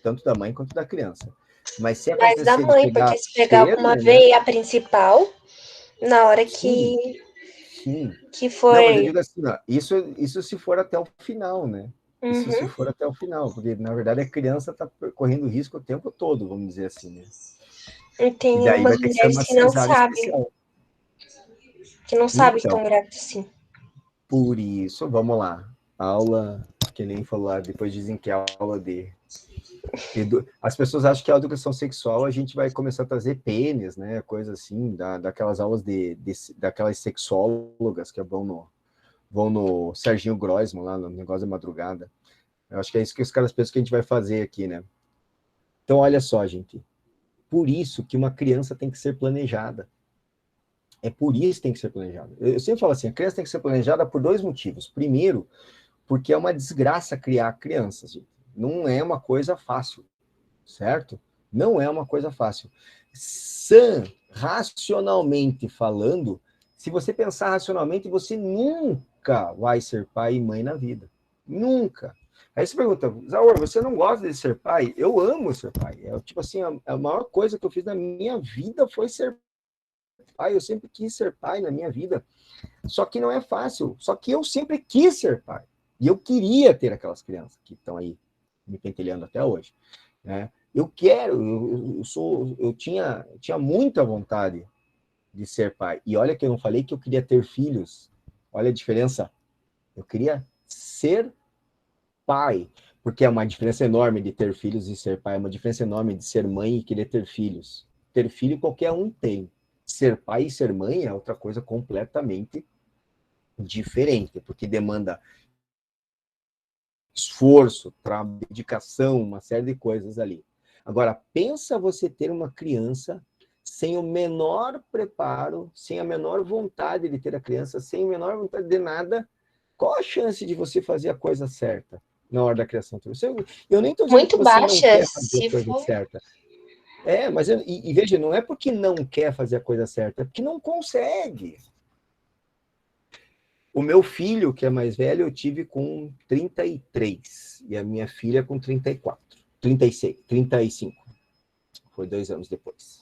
Tanto da mãe quanto da criança. Mas se
Mas da mãe, porque se pegar alguma veia principal, na hora que for...
Não, mas eu digo assim, ó, isso se for até o final, né? Isso se for até o final, porque, na verdade, a criança está correndo risco o tempo todo, vamos dizer assim, né?
E tem umas mulheres que não sabem. Que não sabem que estão grávidas assim.
Por isso, vamos lá. Aula, que nem falou lá, depois dizem que é aula de... As pessoas acham que a educação sexual a gente vai começar a trazer pênis, né? Coisa assim, daquelas aulas daquelas sexólogas que vão no Serginho Groisman, lá no negócio da madrugada. Eu acho que é isso que os caras pensam que a gente vai fazer aqui, né? Então, olha só, gente. Por isso que uma criança tem que ser planejada. É por isso que tem que ser planejada. Eu sempre falo assim, a criança tem que ser planejada por 2 motivos. Primeiro, porque é uma desgraça criar crianças, gente. Não é uma coisa fácil. certo? Não é uma coisa fácil. Racionalmente falando, se você pensar racionalmente, você nunca vai ser pai e mãe na vida. Nunca. Aí você pergunta, Zaur, você não gosta de ser pai? Eu amo ser pai. Tipo assim, a maior coisa que eu fiz na minha vida foi ser pai. Eu sempre quis ser pai na minha vida. Só que não é fácil. Só que eu sempre quis ser pai. E eu queria ter aquelas crianças que estão aí me pentelhando até hoje, né? Eu tinha muita vontade de ser pai. E olha que eu não falei que eu queria ter filhos. Olha a diferença. Eu queria ser pai, porque é uma diferença enorme de ter filhos e ser pai, é uma diferença enorme de ser mãe e querer ter filhos. Ter filho qualquer um tem. Ser pai e ser mãe é outra coisa completamente diferente, porque demanda esforço, dedicação, uma série de coisas ali. Agora, pensa você ter uma criança sem o menor preparo, sem a menor vontade de ter a criança, sem a menor vontade de nada, qual a chance de você fazer a coisa certa na hora da criação? Eu nem estou dizendo
muito
que você
baixa,
não quer fazer
se
a coisa
for...
certa. Mas veja, não é porque não quer fazer a coisa certa, é porque não consegue. O meu filho, que é mais velho, eu tive com 33, e a minha filha com 34, 36, 35. Foi 2 anos depois.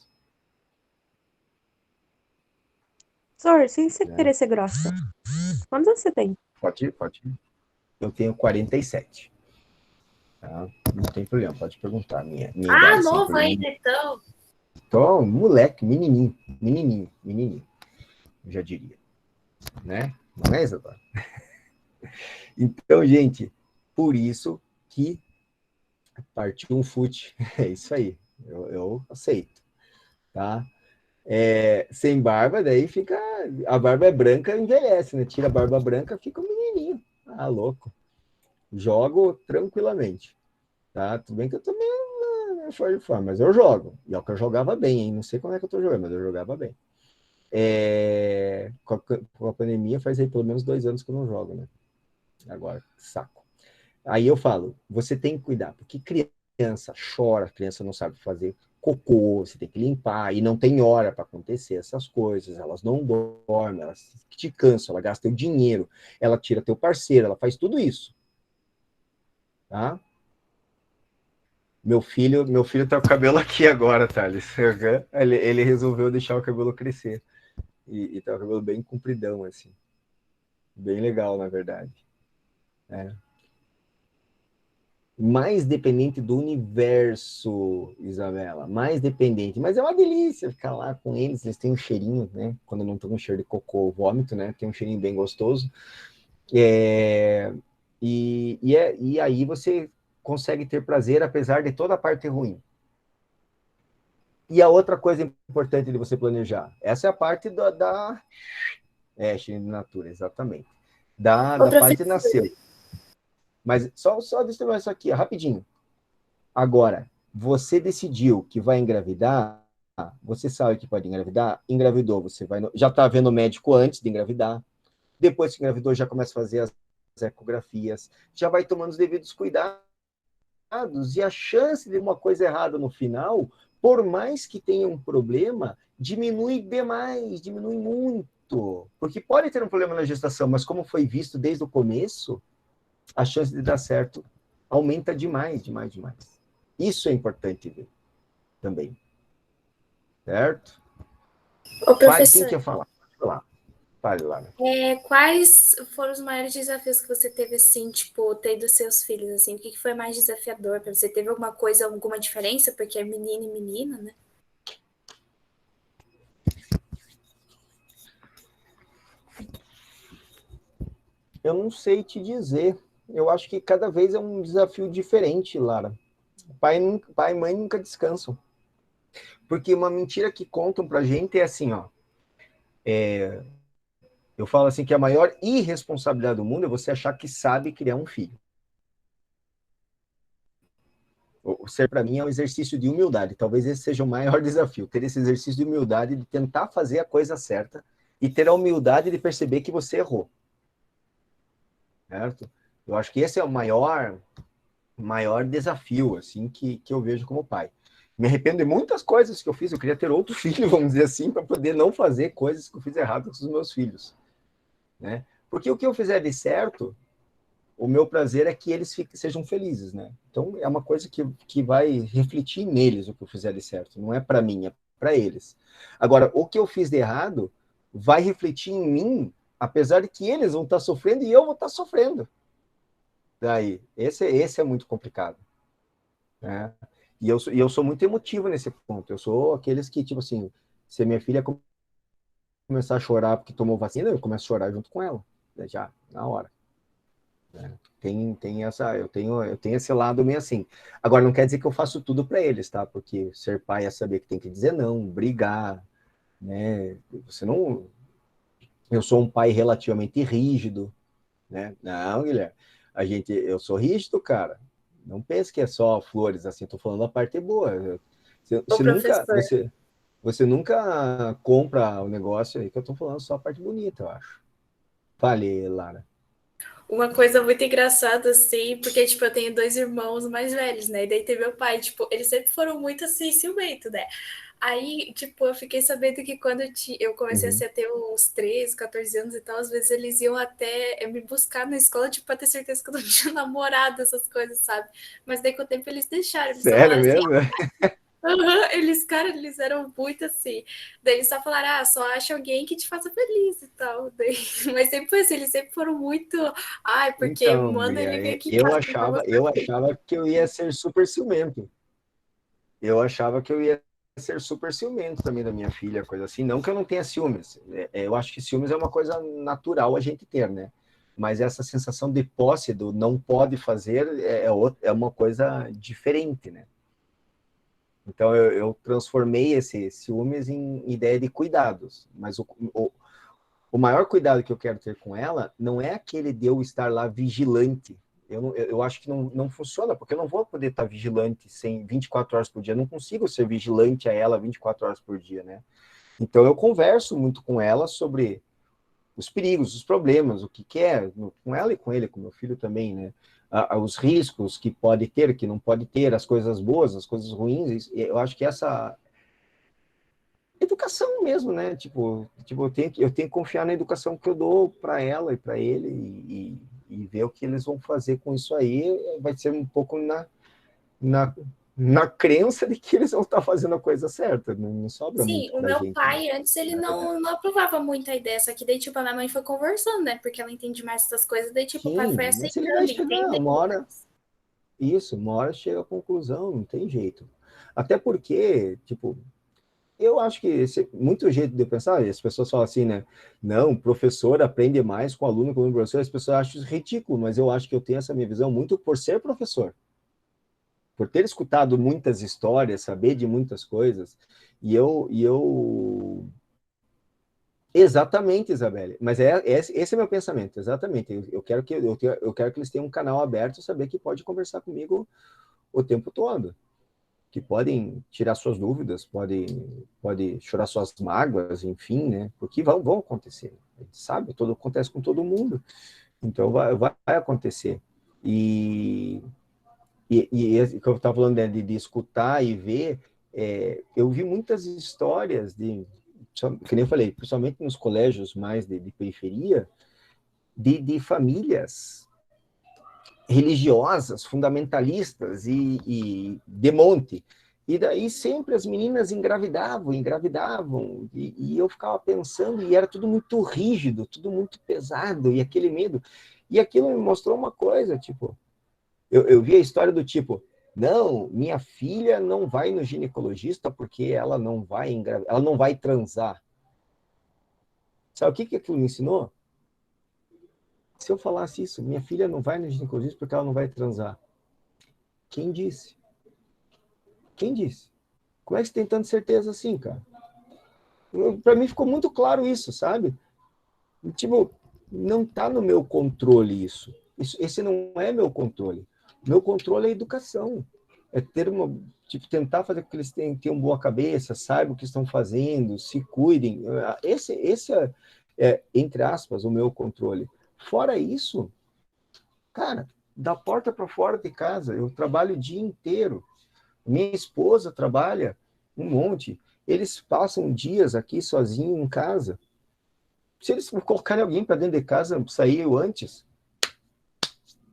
Zor, sem você querer ser grossa, quantos anos você tem?
Pode ir. Eu tenho 47. Tá? Não tem problema, pode perguntar. Minha idade,
novo ainda, então.
Tô moleque, menininho, eu já diria. Né? Não é, Isadora? Então, gente, por isso que partiu um fute. É isso aí, eu aceito. Tá? Sem barba, daí fica... A barba é branca, envelhece, né? Tira a barba branca, fica um menininho. Ah, louco. Jogo tranquilamente. Tá? Tudo bem que eu também não fora de forma, mas eu jogo. E é o que eu jogava bem, hein? Não sei como é que eu tô jogando, mas eu jogava bem. Com a pandemia, faz aí pelo menos 2 anos que eu não jogo, né? Agora, saco. Aí eu falo, você tem que cuidar, porque criança chora, criança não sabe fazer cocô, você tem que limpar, e não tem hora para acontecer essas coisas, elas não dormem, elas te cansam, ela gasta teu dinheiro, ela tira teu parceiro, ela faz tudo isso. Tá? Meu filho tá com o cabelo aqui agora, Thales. Ele resolveu deixar o cabelo crescer. E tá com o cabelo bem compridão, assim. Bem legal, na verdade. Mais dependente do universo, Isabela. Mais dependente. Mas é uma delícia ficar lá com eles. Eles têm um cheirinho, né? Quando não estão com cheiro de cocô ou vômito, né? Tem um cheirinho bem gostoso. E aí você consegue ter prazer, apesar de toda a parte ruim. E a outra coisa importante de você planejar, essa é a parte cheirinho de natura, exatamente. Da parte de nascer. Mas só deixa eu ver isso aqui, rapidinho. Agora, você decidiu que vai engravidar, você sabe que pode engravidar, engravidou, você já está vendo o médico antes de engravidar, depois que engravidou já começa a fazer as ecografias, já vai tomando os devidos cuidados, e a chance de uma coisa errada no final, por mais que tenha um problema, diminui demais, diminui muito. Porque pode ter um problema na gestação, mas como foi visto desde o começo, a chance de dar certo aumenta demais. Isso é importante ver também. Certo?
Ô, professor,
quem quer falar? Fale lá.
Quais foram os maiores desafios que você teve, assim, tipo, tendo seus filhos, assim? O que foi mais desafiador para você? Teve alguma diferença? Porque é menino e menina, né?
Eu não sei te dizer. Eu acho que cada vez é um desafio diferente, Lara. Pai e mãe nunca descansam. Porque uma mentira que contam pra gente é assim, ó. Eu falo assim que a maior irresponsabilidade do mundo é você achar que sabe criar um filho. O ser, para mim, é um exercício de humildade. Talvez esse seja o maior desafio. Ter esse exercício de humildade, de tentar fazer a coisa certa e ter a humildade de perceber que você errou. Certo? Eu acho que esse é o maior maior desafio, assim, que eu vejo como pai. Me arrependo de muitas coisas que eu fiz, eu queria ter outro filho, vamos dizer assim, para poder não fazer coisas que eu fiz errado com os meus filhos, né? Porque o que eu fizer de certo, o meu prazer é que eles sejam felizes, né? Então, é uma coisa que vai refletir neles o que eu fizer de certo, não é para mim, é para eles. Agora, o que eu fiz de errado vai refletir em mim, apesar de que eles vão estar sofrendo e eu vou estar sofrendo. Daí, esse é muito complicado, né? E eu sou muito emotivo nesse ponto. Eu sou aqueles que, tipo assim, se a minha filha começar a chorar porque tomou vacina, eu começo a chorar junto com ela, já, na hora. Né? Eu tenho esse lado meio assim. Agora, não quer dizer que eu faço tudo para eles, tá? Porque ser pai é saber que tem que dizer não, brigar, né? Você não... Eu sou um pai relativamente rígido, né? Não, Guilherme, eu sou rígido, cara. Não pense que é só flores, assim, tô falando a parte boa. Você nunca compra o negócio aí que eu tô falando só a parte bonita, eu acho. Fale, Lara.
Uma coisa muito engraçada, assim, porque, tipo, eu tenho 2 irmãos mais velhos, né? E daí tem meu pai, tipo, eles sempre foram muito, assim, ciumento, né? Aí, tipo, eu fiquei sabendo que quando eu comecei a ter uns 13, 14 anos e tal, às vezes eles iam até me buscar na escola, tipo, pra ter certeza que eu não tinha namorado, essas coisas, sabe? Mas daí com o tempo eles deixaram, eles
Sério
falaram
mesmo?
assim, eles eram muito assim. Daí eles só falaram, só acha alguém que te faça feliz e tal. Daí, mas sempre foi assim, eles sempre foram muito, porque
Então,
manda ele vir
mulher,
aqui em
eu
casa.
achava que eu ia ser super ciumento. Eu achava que eu ia ser super ciumento também da minha filha, coisa assim. Não que eu não tenha ciúmes. Eu acho que ciúmes é uma coisa natural a gente ter, né? Mas essa sensação de posse, do não pode fazer, é uma coisa diferente, né? Então, eu transformei esse ciúmes em ideia de cuidados. Mas o maior cuidado que eu quero ter com ela não é aquele de eu estar lá vigilante. Eu acho que não funciona, porque eu não vou poder estar vigilante 24 horas por dia. Eu não consigo ser vigilante a ela 24 horas por dia, né? Então, eu converso muito com ela sobre os perigos, os problemas, o que é, com ela e com ele, com meu filho também, né? Os riscos que pode ter, que não pode ter, as coisas boas, as coisas ruins. Eu acho que essa educação mesmo, né? Tipo eu tenho que confiar na educação que eu dou para ela e para ele e ver o que eles vão fazer com isso aí. Vai ser um pouco na crença de que eles vão estar fazendo a coisa certa. Não sobra
Sim,
muito
o
da
meu
gente.
pai, antes, ele não aprovava muito a ideia, só que daí, tipo, a minha mãe foi conversando, né? Porque ela entende mais essas coisas, daí, tipo, o pai foi
Sim, mas ele vai
aceitando,
chegar
entendendo.
uma hora chega à conclusão, não tem jeito. Até porque, tipo, eu acho que muito jeito de eu pensar, as pessoas falam assim, né? Não, professor aprende mais com aluno que com professor, as pessoas acham isso ridículo, mas eu acho que eu tenho essa minha visão muito por ser professor. Por ter escutado muitas histórias, saber de muitas coisas, e eu... Exatamente, Isabelle. Mas esse é meu pensamento, exatamente. Eu quero que eles tenham um canal aberto, saber que pode conversar comigo o tempo todo, que podem tirar suas dúvidas, pode chorar suas mágoas, enfim, né? Porque vão acontecer. A gente sabe, acontece com todo mundo. Então vai acontecer. E que eu estava falando, né, de escutar e ver, eu vi muitas histórias que nem eu falei, principalmente nos colégios mais de periferia, de famílias religiosas, fundamentalistas e de monte. E daí sempre as meninas engravidavam, e eu ficava pensando, e era tudo muito rígido, tudo muito pesado, e aquele medo. E aquilo me mostrou uma coisa, tipo, eu vi a história do tipo, não, minha filha não vai no ginecologista porque ela não vai transar. Sabe o que aquilo me ensinou? Se eu falasse isso, minha filha não vai no ginecologista porque ela não vai transar. Quem disse? Quem disse? Como é que você tem tanta certeza assim, cara? Para mim ficou muito claro isso, sabe? Tipo, não está no meu controle isso. Esse não é meu controle. Meu controle é a educação. É tentar fazer com que eles tenham boa cabeça, saibam o que estão fazendo, se cuidem. Esse entre aspas, o meu controle. Fora isso, cara, da porta para fora de casa. Eu trabalho o dia inteiro. Minha esposa trabalha um monte. Eles passam dias aqui sozinhos em casa. Se eles colocarem alguém para dentro de casa, sair eu antes,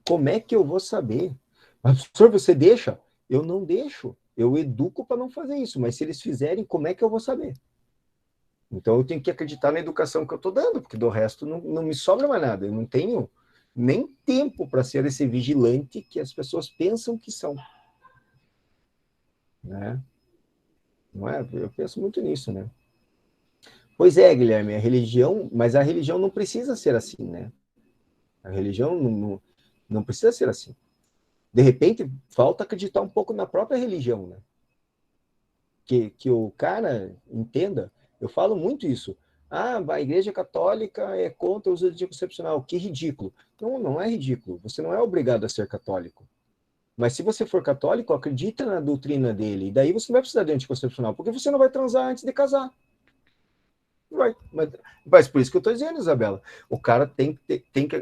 como é que eu vou saber? Mas, professor, você deixa? Eu não deixo. Eu educo para não fazer isso. Mas se eles fizerem, como é que eu vou saber? Então eu tenho que acreditar na educação que eu estou dando, porque do resto não me sobra mais nada. Eu não tenho nem tempo para ser esse vigilante que as pessoas pensam que são. Né? Não é? Eu penso muito nisso, né? Pois é, Guilherme, mas a religião não precisa ser assim, né? A religião não precisa ser assim. De repente, falta acreditar um pouco na própria religião, né? Que o cara entenda. Eu falo muito isso. A Igreja Católica é contra o uso de anticoncepcional. Que ridículo. Não é ridículo. Você não é obrigado a ser católico. Mas se você for católico, acredita na doutrina dele. E daí você não vai precisar de anticoncepcional, porque você não vai transar antes de casar. Vai. Mas por isso que eu estou dizendo, Isabela. O cara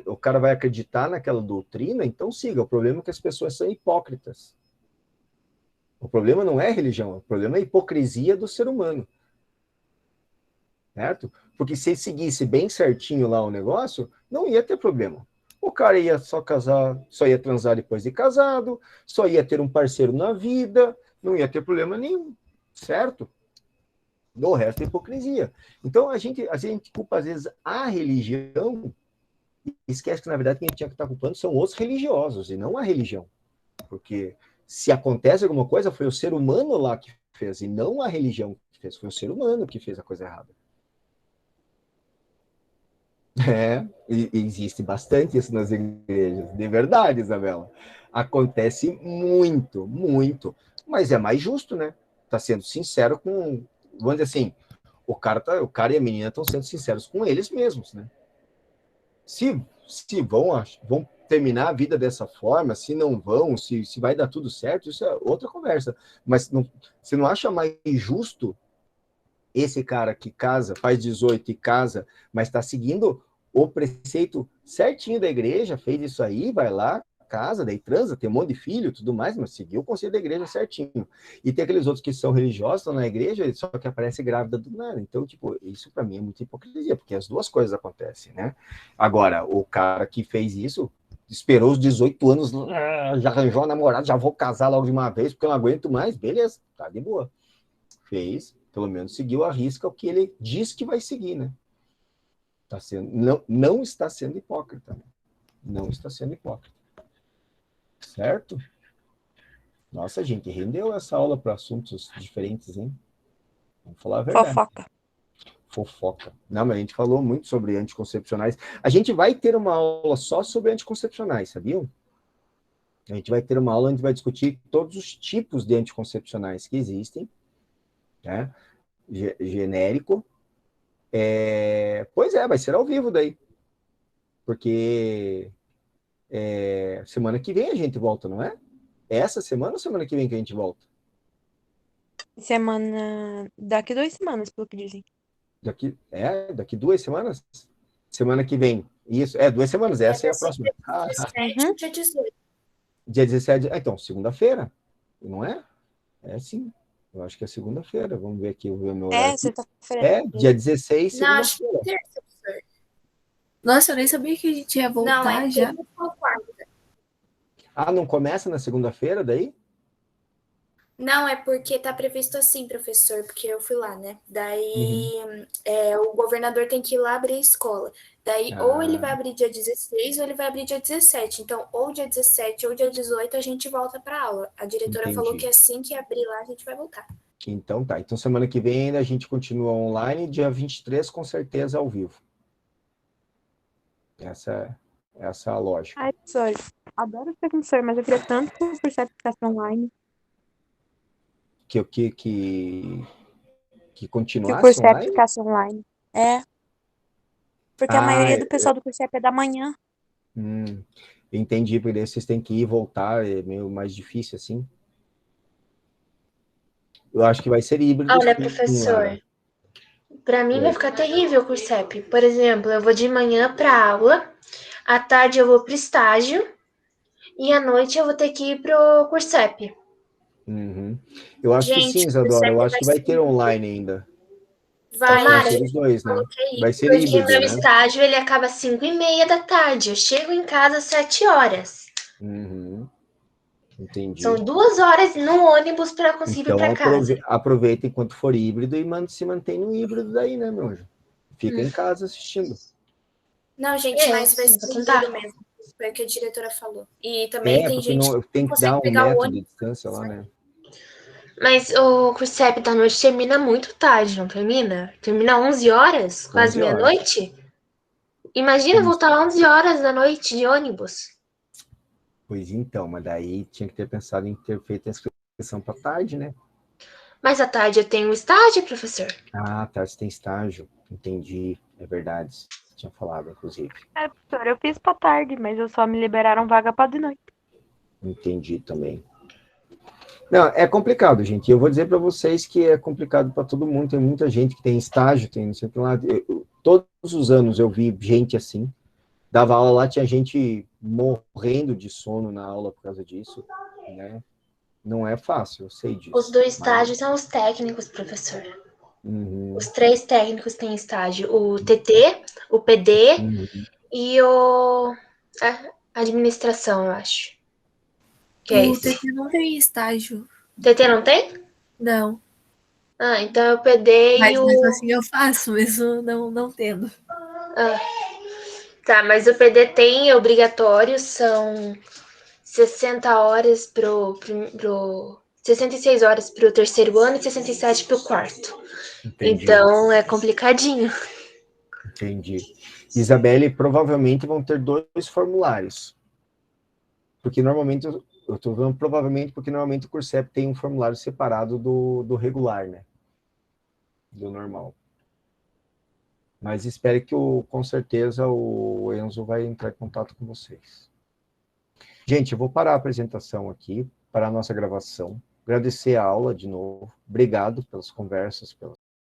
o cara vai acreditar naquela doutrina, então siga. O problema é que as pessoas são hipócritas. O problema não é a religião, o problema é a hipocrisia do ser humano. Certo? Porque se ele seguisse bem certinho lá o negócio, não ia ter problema. O cara ia só casar, só ia transar depois de casado, só ia ter um parceiro na vida, não ia ter problema nenhum. Certo? Do resto é hipocrisia. Então, a gente culpa, às vezes, a religião e esquece que, na verdade, quem tinha que estar culpando são os religiosos e não a religião. Porque se acontece alguma coisa, foi o ser humano lá que fez e não a religião que fez. Foi o ser humano que fez a coisa errada. Existe bastante isso nas igrejas. De verdade, Isabela. Acontece muito, muito. Mas é mais justo, né? Tá sendo sincero com... Vamos dizer assim, o cara e a menina estão sendo sinceros com eles mesmos, né? Se vão terminar a vida dessa forma, se não vão, se vai dar tudo certo, isso é outra conversa. Mas você não acha mais justo esse cara que casa, faz 18 e casa, mas está seguindo o preceito certinho da igreja, fez isso aí, vai lá, casa, daí transa, tem um monte de filho, tudo mais, mas seguiu o conselho da igreja certinho. E tem aqueles outros que são religiosos, estão na igreja, só que aparece grávida do nada. Então, tipo, isso para mim é muita hipocrisia, porque as duas coisas acontecem, né? Agora, o cara que fez isso, esperou os 18 anos, já arranjou a namorada, já vou casar logo de uma vez, porque eu não aguento mais, beleza, tá de boa. Fez, pelo menos seguiu a risca o que ele diz que vai seguir, né? Não está sendo hipócrita. Né? Não está sendo hipócrita. Certo? Nossa, gente, rendeu essa aula para assuntos diferentes, hein? Vamos falar a verdade. Fofoca. Não, mas a gente falou muito sobre anticoncepcionais. A gente vai ter uma aula só sobre anticoncepcionais, sabiam? A gente vai ter uma aula onde vai discutir todos os tipos de anticoncepcionais que existem, né? Genérico. Pois é, vai ser ao vivo daí. Porque semana que vem a gente volta, não é? Essa semana ou semana que vem que a gente volta?
Daqui 2 semanas, pelo que dizem.
Daqui 2 semanas? Semana que vem. Isso, 2 semanas, essa é a próxima.
Dia 18.
Dia 17. Então, segunda-feira, não é? Sim. Eu acho que é segunda-feira. Vamos ver aqui o meu horário.
Sexta-feira.
Dia 16, segunda-feira.
Não, acho que é terça, professor.
Nossa, eu nem sabia que a gente ia voltar já.
Não começa na segunda-feira daí?
Não, é porque tá previsto assim, professor, porque eu fui lá, né? Daí o governador tem que ir lá abrir a escola. Daí ou ele vai abrir dia 16 ou ele vai abrir dia 17. Então, ou dia 17 ou dia 18 a gente volta para aula. A diretora falou que assim que abrir lá a gente vai voltar.
Então tá. Então semana que vem ainda a gente continua online, dia 23 com certeza ao vivo. Essa é a lógica.
Ai, professor, adoro ser professor, mas eu queria tanto cursar aplicação online.
Que continuasse
que o curso
online?
É aplicação online. Porque a maioria do pessoal do curso é da manhã.
Entendi, porque vocês têm que ir e voltar, é meio mais difícil assim. Eu acho que vai ser híbrido.
Olha, professor, para mim vai ficar terrível o Cursep. Por exemplo, eu vou de manhã para aula, à tarde eu vou para o estágio, E à noite eu vou ter que ir pro Cursep.
Eu acho que sim, Isadora. Eu acho que vai ter online ainda. Vai ser os dois, né? Vai ser
porque
híbrido,
meu
né?
estágio, ele acaba às 5h30 da tarde. Eu chego em casa às 7 horas.
Entendi.
São 2 horas no ônibus para conseguir ir para casa.
Aproveita enquanto for híbrido e se mantém no híbrido daí, né, meu anjo? Fica em casa assistindo.
Não, gente, mas vai ser híbrido mesmo. Foi o que a diretora falou. E também tem gente
que tem que dar um metro de distância lá, né?
Mas o Cursep da noite termina muito tarde, não termina? Termina 11 horas? Quase meia-noite? Imagina voltar 11 horas da noite de ônibus.
Pois então, mas daí tinha que ter pensado em ter feito a inscrição para tarde, né?
Mas à tarde eu tenho estágio, professor.
Ah, tarde tem estágio. Entendi. É verdade. Você tinha falado, inclusive.
Professor, eu fiz para tarde, mas eu só me liberaram vaga para de noite.
Entendi também. Não, é complicado, gente. Eu vou dizer para vocês que é complicado para todo mundo. Tem muita gente que tem estágio, tem não sei o que lá. Todos os anos eu vi gente assim. Dava aula lá, tinha gente morrendo de sono na aula por causa disso, né? Não é fácil, eu sei disso.
Os 2 estágios são os técnicos, professor. Os 3 técnicos têm estágio. O TT, o PD e a administração, eu acho. Que é
O
esse.
TT não tem estágio.
TT não tem?
Não.
Ah, então é o PD
Mas
e o...
mesmo assim eu faço, mesmo não tendo.
Tá, mas o PD tem, é obrigatório, são 60 horas pro 66 horas pro terceiro ano e 67 pro quarto.
Entendi.
Então é complicadinho.
Entendi. Isabelle, provavelmente vão ter 2 formulários. Porque normalmente, eu estou vendo provavelmente porque normalmente o Cursep tem um formulário separado do regular, né? Do normal. Mas espero que com certeza o Enzo vai entrar em contato com vocês. Gente, eu vou parar a apresentação aqui, para a nossa gravação. Agradecer a aula de novo. Obrigado pelas conversas,